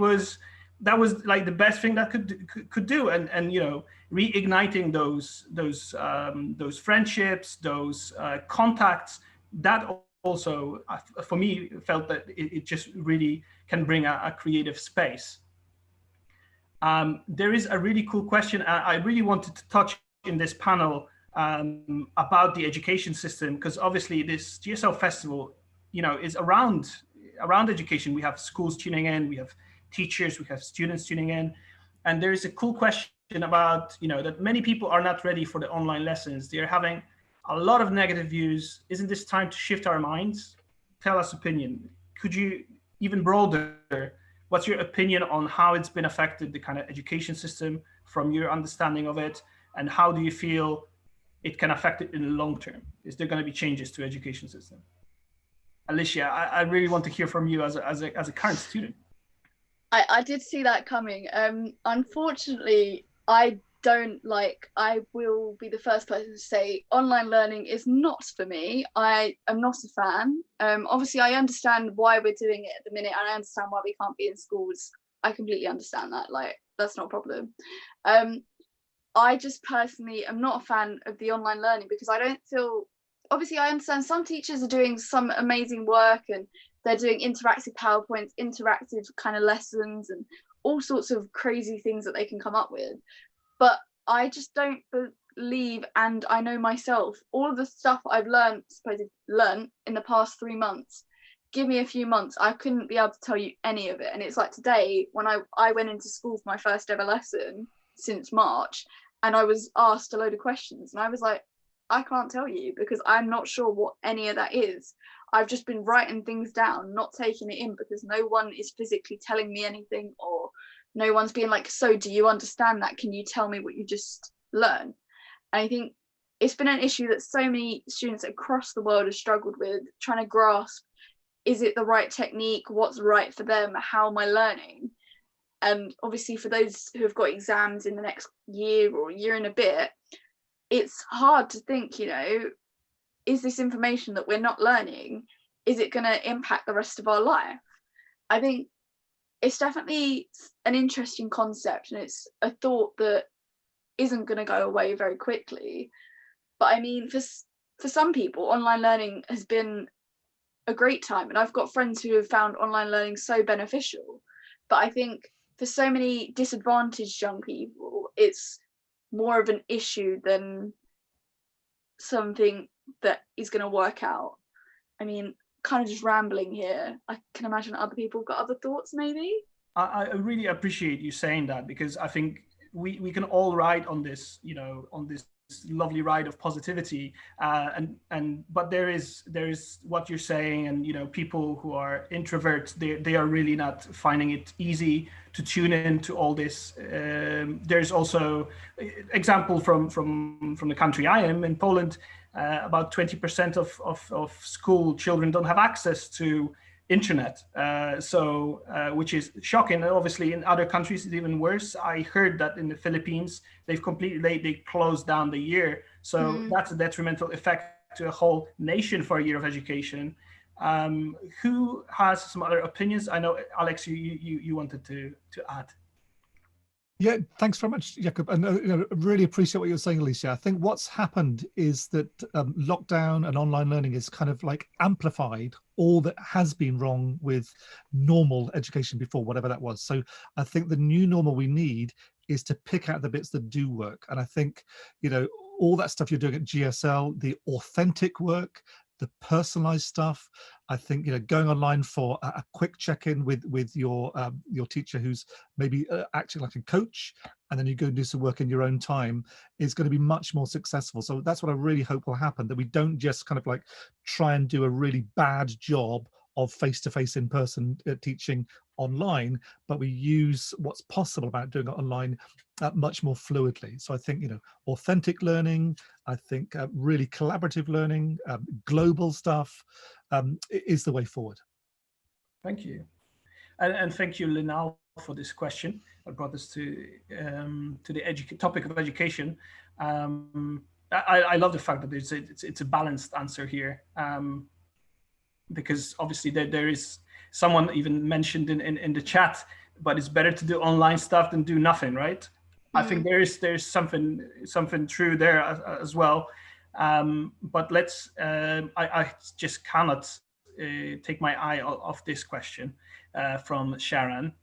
that was like the best thing that could do, and you know, reigniting those friendships, those contacts. That also for me felt that it just really can bring a creative space. There is a really cool question I really wanted to touch in this panel about the education system, because obviously this GSL festival, you know, is around education. We have schools tuning in, we have teachers, we have students tuning in, and there is a cool question about, you know, that many people are not ready for the online lessons. They're having a lot of negative views. Isn't this time to shift our minds? Tell us opinion. Could you even broader, what's your opinion on how it's been affected, the kind of education system, from your understanding of it, and how do you feel it can affect it in the long term? Is there going to be changes to education system? Alicia, I really want to hear from you as a current student. I did see that coming. Unfortunately, I will be the first person to say online learning is not for me. I am not a fan. Obviously, I understand why we're doing it at the minute, and I understand why we can't be in schools. I completely understand that. Like, that's not a problem. I just personally am not a fan of the online learning, because I don't feel, obviously I understand some teachers are doing some amazing work and they're doing interactive PowerPoints, interactive kind of lessons, and all sorts of crazy things that they can come up with. But I just don't believe, and I know myself, all of the stuff I've learned in the past 3 months, give me a few months, I couldn't be able to tell you any of it. And it's like today, when I went into school for my first ever lesson since March, and I was asked a load of questions, and I was like, I can't tell you, because I'm not sure what any of that is. I've just been writing things down, not taking it in, because no one is physically telling me anything, or no one's being like, so do you understand that? Can you tell me what you just learned? And I think it's been an issue that so many students across the world have struggled with, trying to grasp, is it the right technique? What's right for them? How am I learning? And obviously for those who have got exams in the next year or year and a bit, it's hard to think, you know, is this information that we're not learning, is it going to impact the rest of our life? I think it's definitely an interesting concept, and it's a thought that isn't going to go away very quickly. But I mean, for some people, online learning has been a great time, and I've got friends who have found online learning so beneficial. But I think for so many disadvantaged young people, it's more of an issue than something that is going to work out. I mean, kind of just rambling here. I can imagine other people have got other thoughts maybe. I really appreciate you saying that, because I think we can all ride on this, you know, on this lovely ride of positivity, but there is what you're saying, and you know, people who are introverts, they are really not finding it easy to tune in to all this. There's also example from the country I am in, Poland. About 20% of school children don't have access to internet, which is shocking. And obviously in other countries it's even worse. I heard that in the Philippines they closed down the year, so that's a detrimental effect to a whole nation for a year of education. Who has some other opinions? I know, Alex, you wanted to add. Yeah, thanks very much, Jakob. And you know, really appreciate what you're saying, Alicia. I think what's happened is that lockdown and online learning is kind of like amplified all that has been wrong with normal education before, whatever that was. So I think the new normal we need is to pick out the bits that do work. And I think, you know, all that stuff you're doing at GSL, the authentic work, the personalized stuff. I think, you know, going online for a quick check-in with your teacher who's maybe acting like a coach, and then you go and do some work in your own time, is going to be much more successful. So that's what I really hope will happen, that we don't just kind of like try and do a really bad job of face-to-face in-person teaching online, but we use what's possible about doing it online much more fluidly. So I think, you know, authentic learning, I think really collaborative learning, global stuff is the way forward. Thank you. And thank you, Linal, for this question that brought us to the topic of education. I love the fact that it's a balanced answer here, because obviously there is, someone even mentioned in the chat, but it's better to do online stuff than do nothing, right? I think there's something true there as well. But let's, I just cannot take my eye off this question from Sharon.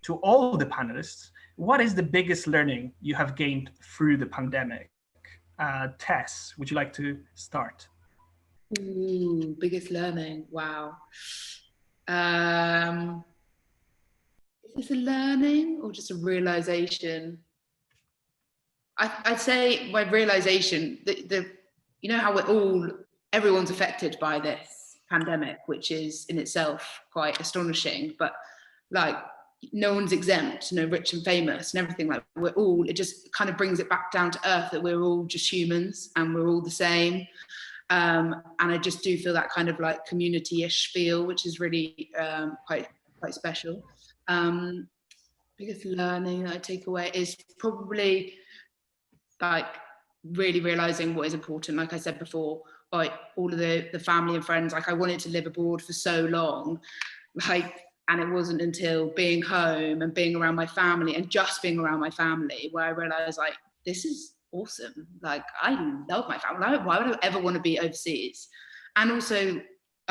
To all the panelists, what is the biggest learning you have gained through the pandemic? Tess, would you like to start? Ooh, biggest learning, wow. Is this a learning or just a realization? I'd say my realization, you know how everyone's affected by this pandemic, which is in itself quite astonishing, but like no one's exempt, no rich and famous and everything. Like it just kind of brings it back down to earth that we're all just humans and we're all the same. And I just do feel that kind of like community-ish feel, which is really quite special. Biggest learning that I take away is probably like really realizing what is important. Like I said before, like all of the family and friends, like I wanted to live abroad for so long, like, and it wasn't until being home and being around my family and just being around my family where I realized like, this is awesome. Like I love my family. Why would I ever want to be overseas? And also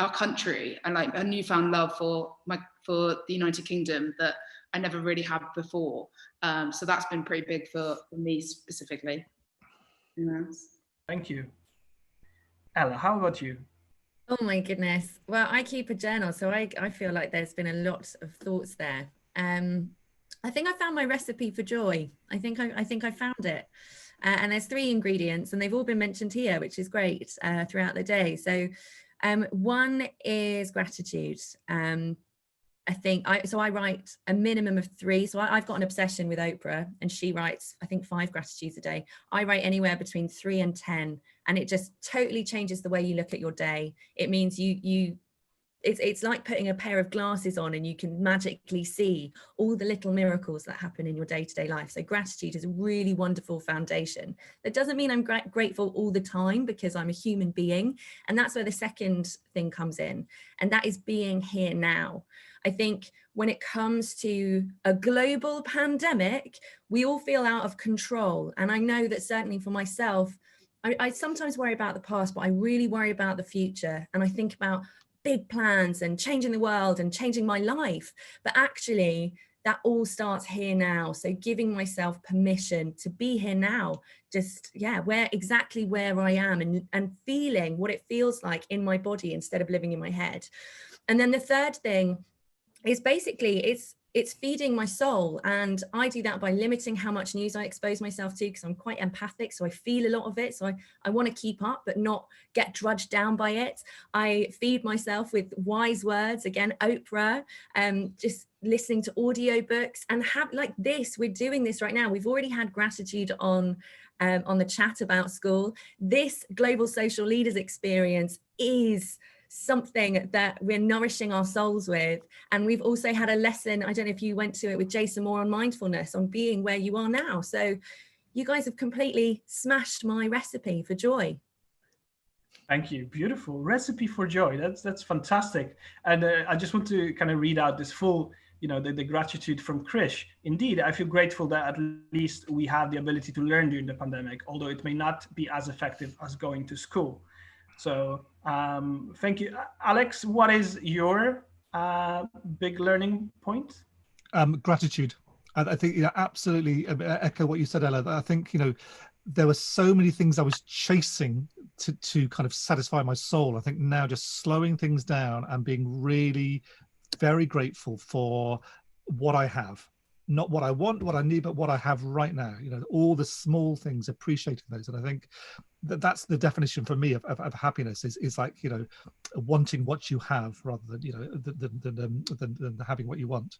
our country and like a newfound love for the United Kingdom that I never really had before. So that's been pretty big for me specifically. Thank you. Ella, how about you? Oh my goodness. Well, I keep a journal, so I feel like there's been a lot of thoughts there. I think I found my recipe for joy. I think I found it. And there's 3 ingredients, and they've all been mentioned here, which is great throughout the day. So one is gratitude. I think I write a minimum of 3. So I've got an obsession with Oprah, and she writes, I think, 5 gratitudes a day. I write anywhere between 3 and 10, and it just totally changes the way you look at your day. It means it's like putting a pair of glasses on and you can magically see all the little miracles that happen in your day-to-day life. So gratitude is a really wonderful foundation. That doesn't mean I'm grateful all the time, because I'm a human being. And that's where the second thing comes in. And that is being here now. I think when it comes to a global pandemic, we all feel out of control. And I know that certainly for myself, I sometimes worry about the past, but I really worry about the future. And I think about big plans and changing the world and changing my life. But actually, that all starts here now. So giving myself permission to be here now, just, exactly where I am, and feeling what it feels like in my body instead of living in my head. And then the third thing is basically, it's feeding my soul. And I do that by limiting how much news I expose myself to, because I'm quite empathic. So I feel a lot of it. So I want to keep up, but not get drudged down by it. I feed myself with wise words, again, Oprah, just listening to audiobooks, and have like this, we're doing this right now. We've already had gratitude on the chat about school. This global social leaders experience is something that we're nourishing our souls with. And we've also had a lesson, I don't know if you went to it with Jason Moore, on mindfulness, on being where you are now. So you guys have completely smashed my recipe for joy. Thank you. Beautiful recipe for joy. That's fantastic. And I just want to kind of read out this full, the gratitude from Krish. Indeed, I feel grateful that at least we have the ability to learn during the pandemic, although it may not be as effective as going to school. So thank you. Alex, what is your big learning point? Gratitude. I think, absolutely echo what you said, Ella. I think, there were so many things I was chasing to kind of satisfy my soul. I think now just slowing things down and being really very grateful for what I have. Not what I want, what I need, but what I have right now. All the small things, appreciating those. And I think that's the definition for me of happiness is like, wanting what you have rather than, than having what you want.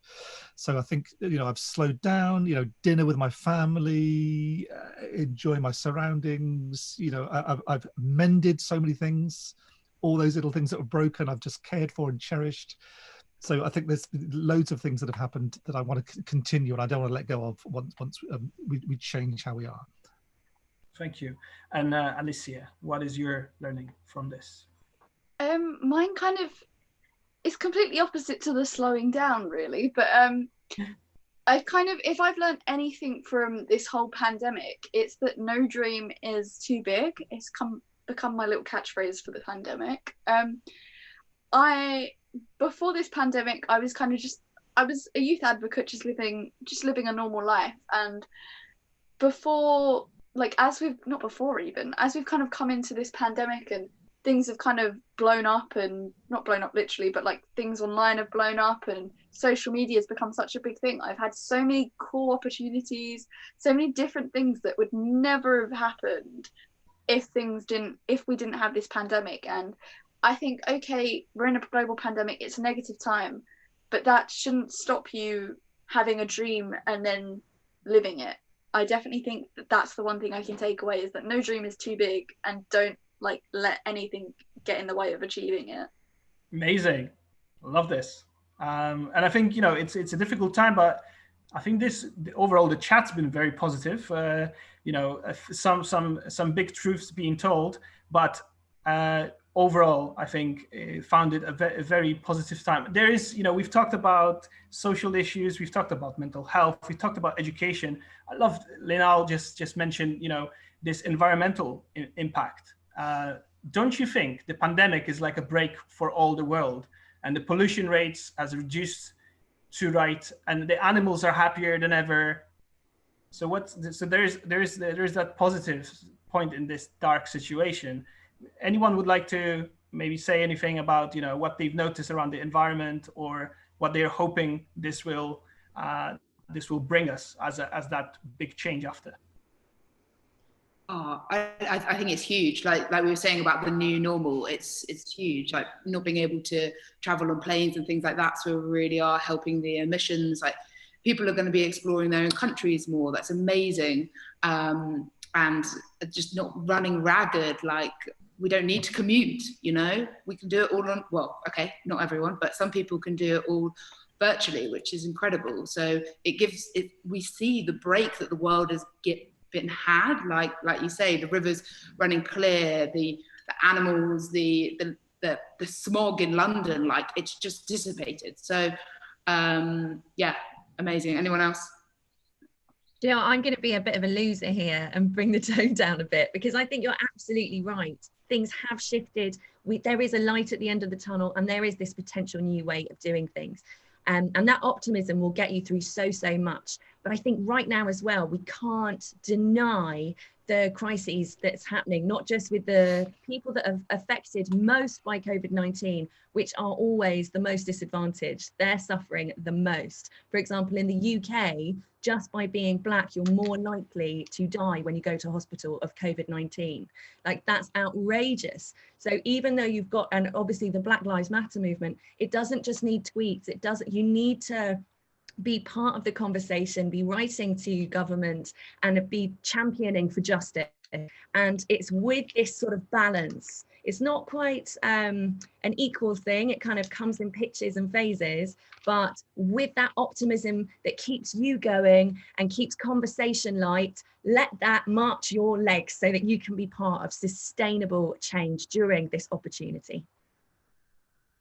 So I think, I've slowed down, dinner with my family, enjoy my surroundings, I've mended so many things, all those little things that were broken, I've just cared for and cherished. So I think there's loads of things that have happened that I want to continue, and I don't want to let go of once we change how we are. Thank you. And Alicia, what is your learning from this? Mine kind of is completely opposite to the slowing down, really. But if I've learned anything from this whole pandemic, it's that no dream is too big. It's become my little catchphrase for the pandemic. Before this pandemic, I was a youth advocate, just living a normal life. And as we've kind of come into this pandemic and things have kind of blown up, and not blown up literally, but like things online have blown up and social media has become such a big thing. I've had so many cool opportunities, so many different things that would never have happened if we didn't have this pandemic. And I think, okay, we're in a global pandemic, it's a negative time, but that shouldn't stop you having a dream and then living it. I definitely think that that's the one thing I can take away, is that no dream is too big, and don't let anything get in the way of achieving it. Amazing. Love this. And I think, it's a difficult time, but I think overall the chat's been very positive. Some big truths being told, but overall, I think found it a very positive time. There is, we've talked about social issues, we've talked about mental health, we've talked about education. I loved Linal just mentioned, this environmental impact. don't you think the pandemic is like a break for all the world, and the pollution rates has reduced to right, and the animals are happier than ever? So there's that positive point in this dark situation. Anyone would like to maybe say anything about, you know, what they've noticed around the environment, or what they're hoping this will bring us as that big change after? Oh, I think it's huge. Like we were saying about the new normal, it's huge. Like not being able to travel on planes and things like that. So we really are helping the emissions. Like people are going to be exploring their own countries more. That's amazing. And just not running ragged. Like we don't need to commute, you know, we can do it all on, well, okay, not everyone, but some people can do it all virtually, which is incredible. So it gives it, we see the break that the world has been had, like you say, the rivers running clear, the animals, the smog in London, like it's just dissipated. So yeah, amazing. Anyone else? You know, I'm going to be a bit of a loser here and bring the tone down a bit, because I think you're absolutely right. Things have shifted. There is a light at the end of the tunnel, and there is this potential new way of doing things. And that optimism will get you through so much. But I think right now as well, we can't deny the crises that's happening, not just with the people that are affected most by COVID-19, which are always the most disadvantaged. They're suffering the most. For example, in the UK, just by being Black, you're more likely to die when you go to hospital of COVID-19. Like, that's outrageous. So even though you've got, and obviously the Black Lives Matter movement, it doesn't just need tweets. You need to be part of the conversation, be writing to government, and be championing for justice. And it's with this sort of balance. It's not quite an equal thing. It kind of comes in pitches and phases, but with that optimism that keeps you going and keeps conversation light, let that march your legs so that you can be part of sustainable change during this opportunity.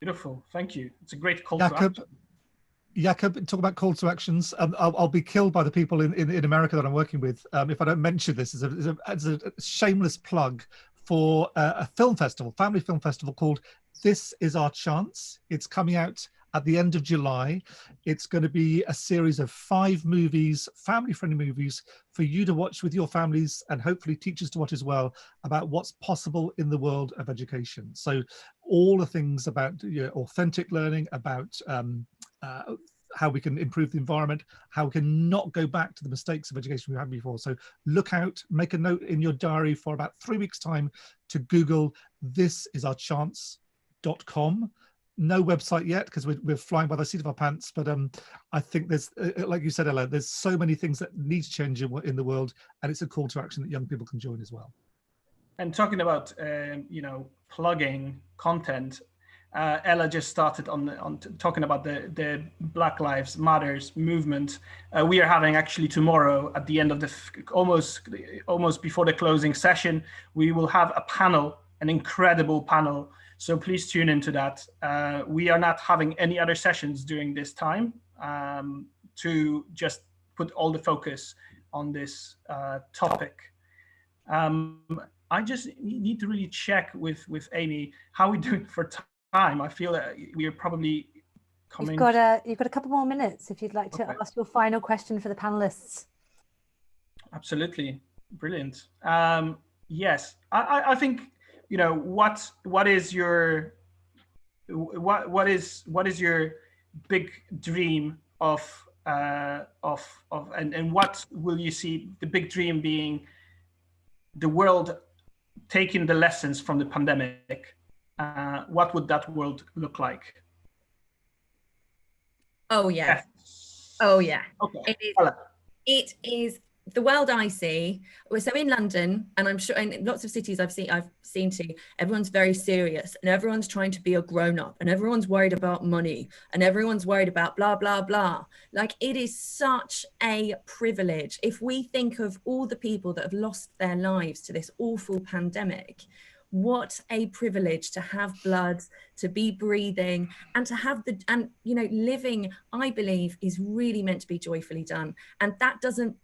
Beautiful, thank you. It's a great call to action. Jakob, talk about call to actions. I'll be killed by the people in America that I'm working with if I don't mention this as a shameless plug for a film festival, family film festival called This Is Our Chance. It's coming out at the end of July. It's going to be a series of 5 movies, family-friendly movies, for you to watch with your families, and hopefully teachers to watch as well, about what's possible in the world of education. So all the things about authentic learning, about how we can improve the environment, how we can not go back to the mistakes of education we had before. So look out, make a note in your diary for about 3 weeks' time to Google thisisOurchance.com. No website yet, because we're flying by the seat of our pants, but I think there's, like you said, Ella, there's so many things that need to change in the world, and it's a call to action that young people can join as well. And talking about plugging content, Ella just started on talking about the Black Lives Matters movement. We are having actually tomorrow, at the end of the almost before the closing session, we will have a panel, an incredible panel. So please tune into that. We are not having any other sessions during this time to just put all the focus on this topic. I just need to really check with Amy how we're doing for time. I feel that we are probably coming. You've got a couple more minutes if you'd like to ask your final question for the panelists. Absolutely, brilliant. Yes, I think, you know, what is your big dream of and what will you see the big dream being the world taking the lessons from the pandemic? What would that world look like? Oh yeah. Yes. Oh yeah. Okay. It is the world I see. So in London, and I'm sure in lots of cities I've seen too, everyone's very serious and everyone's trying to be a grown-up and everyone's worried about money and everyone's worried about blah, blah, blah. Like, it is such a privilege. If we think of all the people that have lost their lives to this awful pandemic, what a privilege to have blood, to be breathing, and to have living, I believe, is really meant to be joyfully done. And that doesn't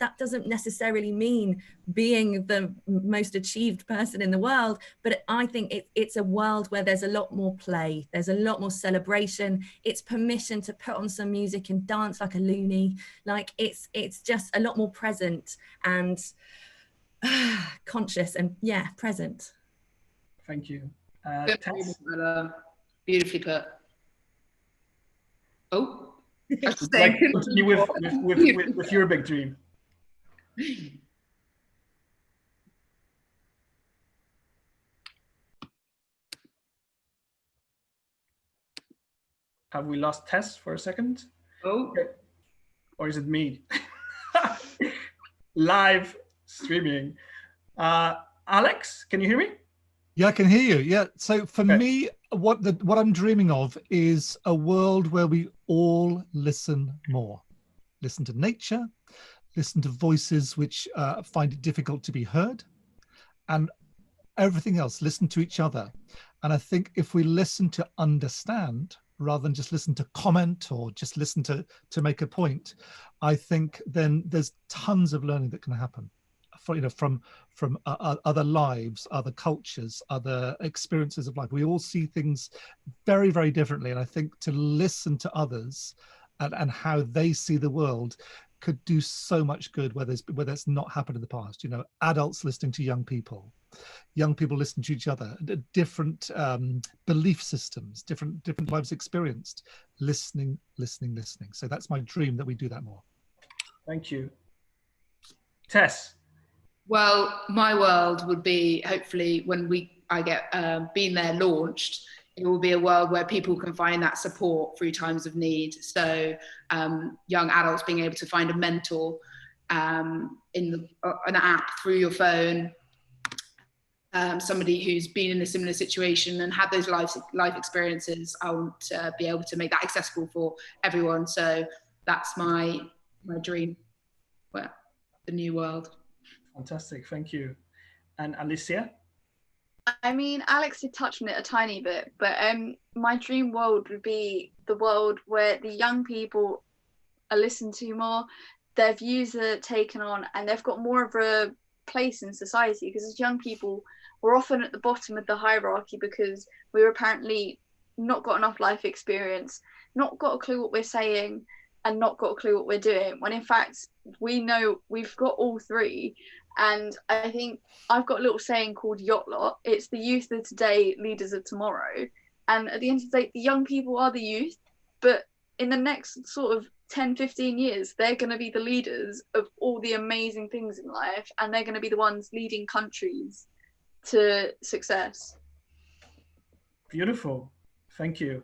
necessarily mean being the most achieved person in the world, but I think it's a world where there's a lot more play, there's a lot more celebration, it's permission to put on some music and dance like a loony, like it's just a lot more present and conscious and present. Thank you. Good, Tess? beautifully put. Oh, Like, continue with your big dream. Have we lost Tess for a second? Oh, or is it me? Live streaming. Alex, can you hear me? Yeah, I can hear you. Yeah. So for me, what I'm dreaming of is a world where we all listen more. Listen to nature, listen to voices which find it difficult to be heard, and everything else, listen to each other. And I think if we listen to understand rather than just listen to comment or just listen to make a point, I think then there's tons of learning that can happen from other lives, other cultures, other experiences of life. We all see things very, very differently. And I think to listen to others and how they see the world could do so much good where it's not happened in the past. You know, adults listening to young people listening to each other, different belief systems, different lives experienced, listening. So that's my dream, that we do that more. Thank you. Tess? Well, my world would be, hopefully when I get Been There launched, it will be a world where people can find that support through times of need. So young adults being able to find a mentor in an app through your phone, somebody who's been in a similar situation and had those life experiences. I want to be able to make that accessible for everyone. So that's my dream. Well, the new world. Fantastic, thank you. And Alicia? I mean, Alex did touch on it a tiny bit, but my dream world would be the world where the young people are listened to more, their views are taken on, and they've got more of a place in society. Because as young people, we're often at the bottom of the hierarchy because we're apparently not got enough life experience, not got a clue what we're saying, and not got a clue what we're doing, when in fact we know we've got all three. And I think I've got a little saying called Yacht Lot. It's the youth of today, leaders of tomorrow. And at the end of the day, the young people are the youth, but in the next sort of 10, 15 years, they're going to be the leaders of all the amazing things in life, and they're going to be the ones leading countries to success. Beautiful, thank you.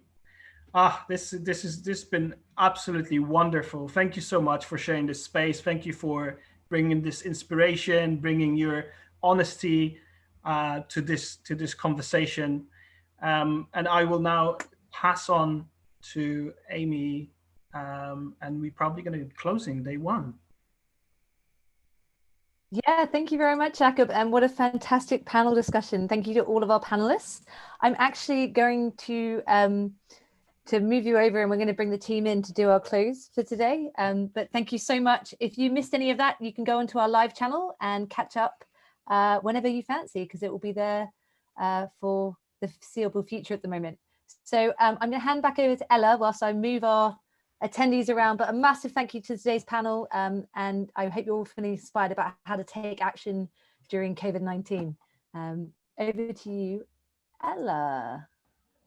This has been absolutely wonderful. Thank you so much for sharing this space. Thank you for bringing this inspiration, bringing your honesty to this conversation. And I will now pass on to Amy, and we're probably going to be closing day one. Yeah, thank you very much, Jacob. And what a fantastic panel discussion. Thank you to all of our panelists. I'm actually going to move you over, and we're going to bring the team in to do our close for today. But thank you so much. If you missed any of that, you can go onto our live channel and catch up whenever you fancy, because it will be there for the foreseeable future at the moment. So I'm going to hand back over to Ella whilst I move our attendees around. But a massive thank you to today's panel, and I hope you're all feeling inspired about how to take action during COVID-19. Over to you, Ella.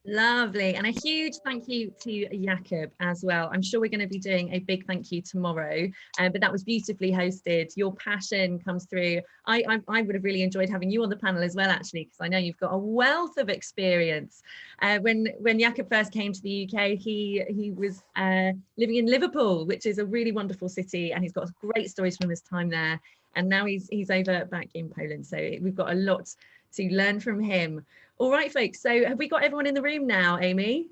Lovely, and a huge thank you to Jacob as well. I'm sure we're going to be doing a big thank you tomorrow, but that was beautifully hosted. Your passion comes through. I would have really enjoyed having you on the panel as well, actually, because I know you've got a wealth of experience. When Jacob first came to the UK, he was living in Liverpool, which is a really wonderful city, and he's got great stories from his time there. And now he's over back in Poland, so we've got a lot to learn from him. All right, folks, so have we got everyone in the room now, Amy?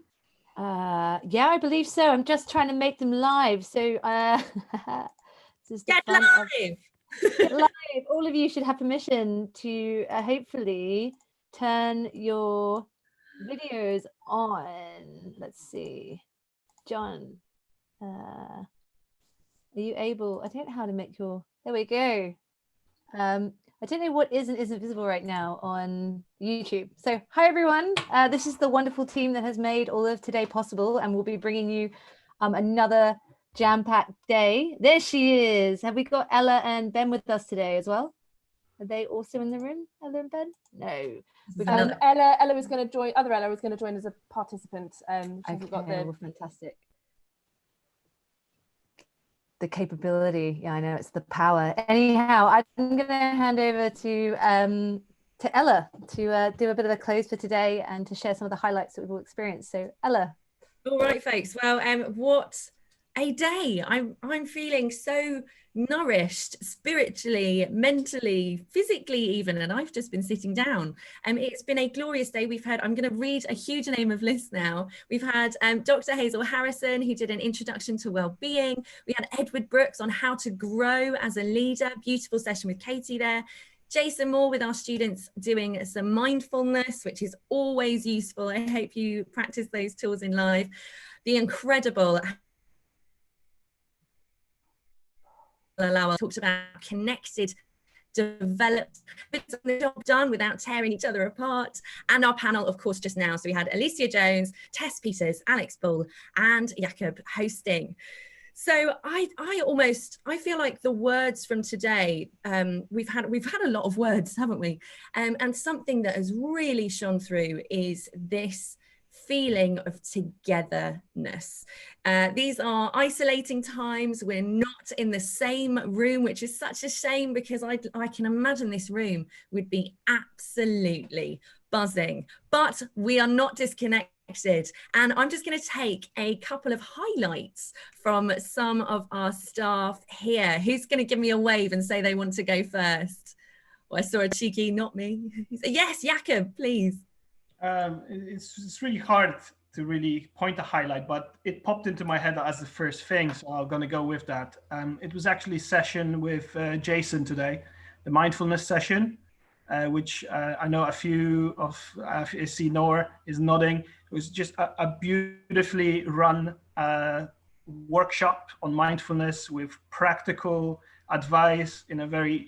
Yeah, I believe so. I'm just trying to make them live. So Get live! Get live. All of you should have permission to hopefully turn your videos on. Let's see. John, are you able? I don't know how to make your, there we go. I don't know what is and isn't visible right now on YouTube. So hi everyone, this is the wonderful team that has made all of today possible, and we'll be bringing you another jam-packed day. There she is. Have we got Ella and Ben with us today as well? Are they also in the room, Ella and Ben? No. Ella was going to join. Other Ella was going to join as a participant. She hasn't got the. Well, fantastic. The capability, yeah, I know, it's the power. Anyhow, I'm going to hand over to Ella to do a bit of a close for today and to share some of the highlights that we've all experienced. So Ella. All right, folks. Well, what a day. I'm feeling so nourished spiritually, mentally, physically even, and I've just been sitting down. It's been a glorious day. We've had, I'm going to read a huge name of list now. We've had Dr. Hazel Harrison, who did an introduction to well-being. We had Edward Brooks on how to grow as a leader. Beautiful session with Katie there. Jason Moore with our students doing some mindfulness, which is always useful. I hope you practice those tools in live. The incredible talked about connected, developed, the job done without tearing each other apart. And our panel, of course, just now. So we had Alicia Jones, Tess Peters, Alex Bull, and Jakob hosting. So I feel like the words from today, we've had a lot of words, haven't we? And something that has really shone through is this feeling of togetherness. These are isolating times. We're not in the same room, which is such a shame, because I can imagine this room would be absolutely buzzing, but we are not disconnected. And I'm just going to take a couple of highlights from some of our staff here. Who's going to give me a wave and say they want to go first? Well, I saw a cheeky, not me. Yes, Jakob, please. It's really hard to really point a highlight, but it popped into my head as the first thing, so I'm going to go with that. It was actually a session with Jason today, the mindfulness session, which I know a few of, I see Noor is nodding. It was just a beautifully run workshop on mindfulness with practical advice in a very,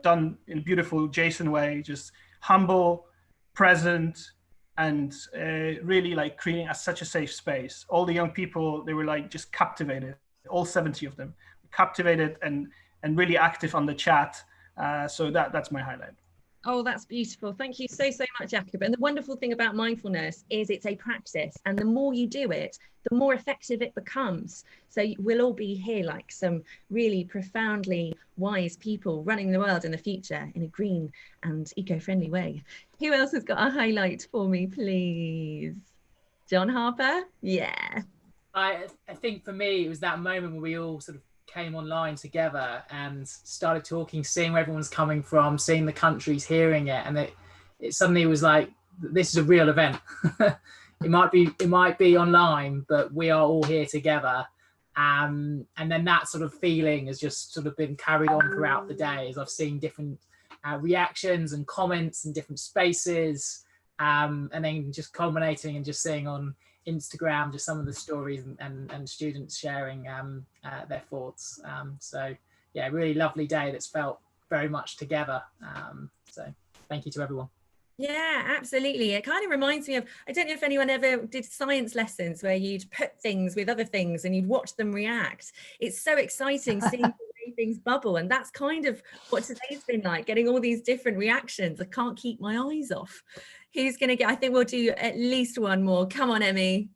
done in a beautiful Jason way, just humble, present, and really like creating such a safe space. All the young people, they were like just captivated, all 70 of them, captivated and really active on the chat. So that's my highlight. Oh, that's beautiful. Thank you so much, Jakob. And the wonderful thing about mindfulness is it's a practice, and the more you do it, the more effective it becomes. So we'll all be here like some really profoundly wise people running the world in the future in a green and eco-friendly way. Who else has got a highlight for me, please? John Harper? Yeah. I think for me, it was that moment where we all sort of came online together and started talking, seeing where everyone's coming from, seeing the countries, hearing it, and it suddenly was like, this is a real event. it might be online, but we are all here together. And then that sort of feeling has just sort of been carried on throughout the day, as I've seen different reactions and comments in different spaces, and then just culminating and just seeing on Instagram just some of the stories and students sharing their thoughts. So yeah, really lovely day that's felt very much together. So thank you to everyone. Yeah, absolutely. It kind of reminds me of, I don't know if anyone ever did science lessons where you'd put things with other things and you'd watch them react. It's so exciting seeing the way things bubble, and that's kind of what today's been like, getting all these different reactions. I can't keep my eyes off. Who's going to get, I think we'll do at least one more. Come on, Emmy.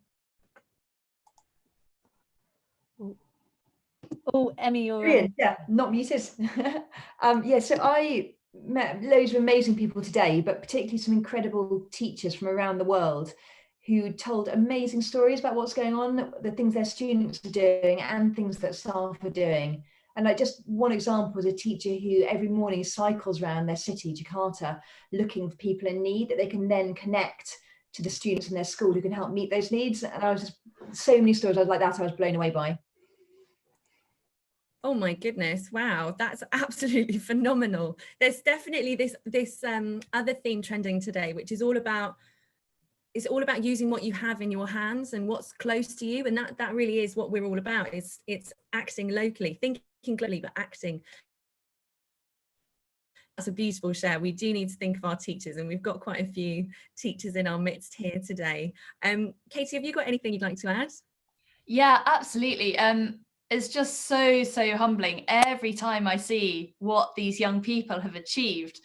Oh, Emmy, you're yeah, not muted. Yeah, so I met loads of amazing people today, but particularly some incredible teachers from around the world who told amazing stories about what's going on, the things their students are doing and things that staff are doing. And like just one example was a teacher who every morning cycles around their city, Jakarta, looking for people in need that they can then connect to the students in their school who can help meet those needs. And I was just, so many stories like that I was blown away by. Oh my goodness, wow, that's absolutely phenomenal. There's definitely this other theme trending today, which is all about, it's all about using what you have in your hands and what's close to you, and that really is what we're all about. It's acting locally, thinking globally, but acting. That's a beautiful share. We do need to think of our teachers, and we've got quite a few teachers in our midst here today. Katie, have you got anything you'd like to add? Yeah, absolutely. It's just so humbling every time I see what these young people have achieved,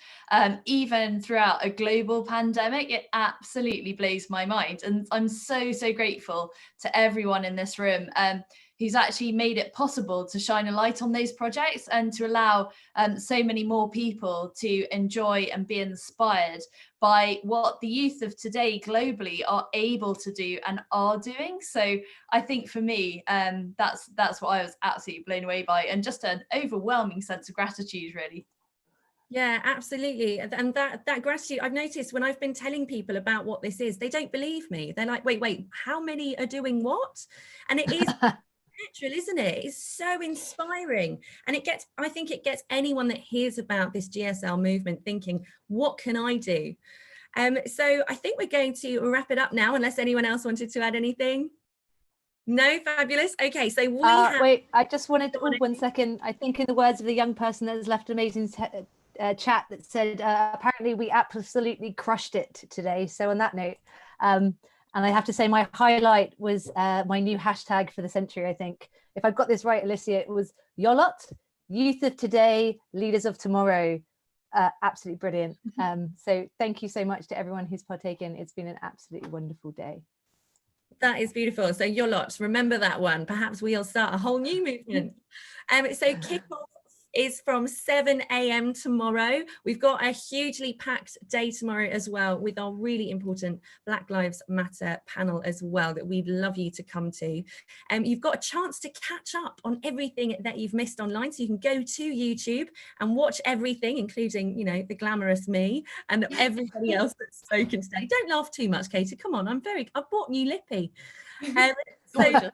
even throughout a global pandemic. It absolutely blows my mind, and I'm so grateful to everyone in this room who's actually made it possible to shine a light on those projects and to allow so many more people to enjoy and be inspired by what the youth of today globally are able to do and are doing. So I think for me, that's what I was absolutely blown away by, and just an overwhelming sense of gratitude, really. Yeah, absolutely. And that gratitude, I've noticed when I've been telling people about what this is, they don't believe me. They're like, wait, how many are doing what? And it is natural, isn't it? It's so inspiring. And I think it gets anyone that hears about this GSL movement thinking, what can I do? So I think we're going to wrap it up now, unless anyone else wanted to add anything. No, fabulous. Okay, so wait, I just wanted to, 1 second. I think in the words of the young person that has left an amazing chat that said, apparently we absolutely crushed it today. So on that note, and I have to say my highlight was my new hashtag for the century, I think. If I've got this right, Alicia, it was YOLOT, youth of today, leaders of tomorrow. Absolutely brilliant. So thank you so much to everyone who's partaken. It's been an absolutely wonderful day. That is beautiful. So YOLOT, remember that one. Perhaps we'll start a whole new movement. So kickoff is from 7 a.m. tomorrow. We've got a hugely packed day tomorrow as well, with our really important Black Lives Matter panel as well that we'd love you to come to. You've got a chance to catch up on everything that you've missed online, so you can go to YouTube and watch everything, including, you know, the glamorous me and everybody else that's spoken today. Don't laugh too much, Katie. Come on, I've bought new lippy. So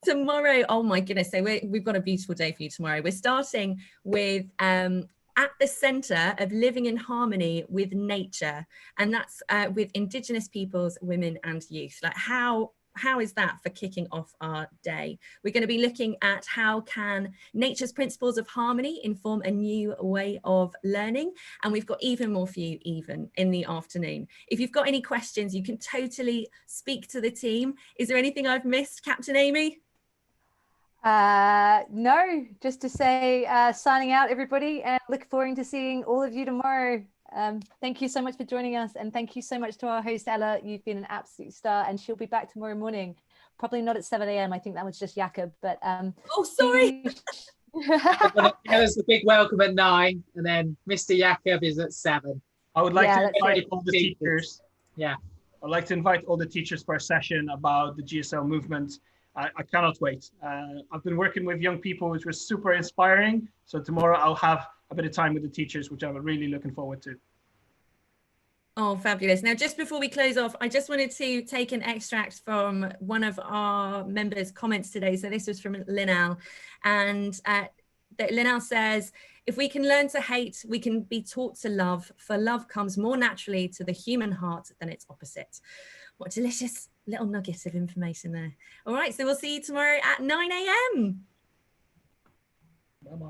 tomorrow, oh my goodness, so we've got a beautiful day for you tomorrow. We're starting with at the centre of living in harmony with nature, and that's with Indigenous peoples, women and youth. Like how is that for kicking off our day? We're going to be looking at how can nature's principles of harmony inform a new way of learning, and we've got even more for you even in the afternoon. If you've got any questions, you can totally speak to the team. Is there anything I've missed, Captain Amy? No, just to say signing out, everybody, and look forward to seeing all of you tomorrow. Thank you so much for joining us, and thank you so much to our host Ella. You've been an absolute star, and she'll be back tomorrow morning, probably not at 7 a.m. I think that was just Jakob, but oh sorry. There's a big welcome at 9, and then Mr. Jakob is at 7. I would like to invite all the teachers. Yeah, I'd like to invite all the teachers for a session about the GSL movement. I cannot wait. I've been working with young people, which was super inspiring. So tomorrow I'll have a bit of time with the teachers, which I'm really looking forward to. Oh, fabulous. Now, just before we close off, I just wanted to take an extract from one of our members' comments today. So this was from Linnell, and Linnell says, if we can learn to hate, we can be taught to love, for love comes more naturally to the human heart than its opposite. What a delicious little nugget of information there. All right, so we'll see you tomorrow at 9 a.m. Bye-bye.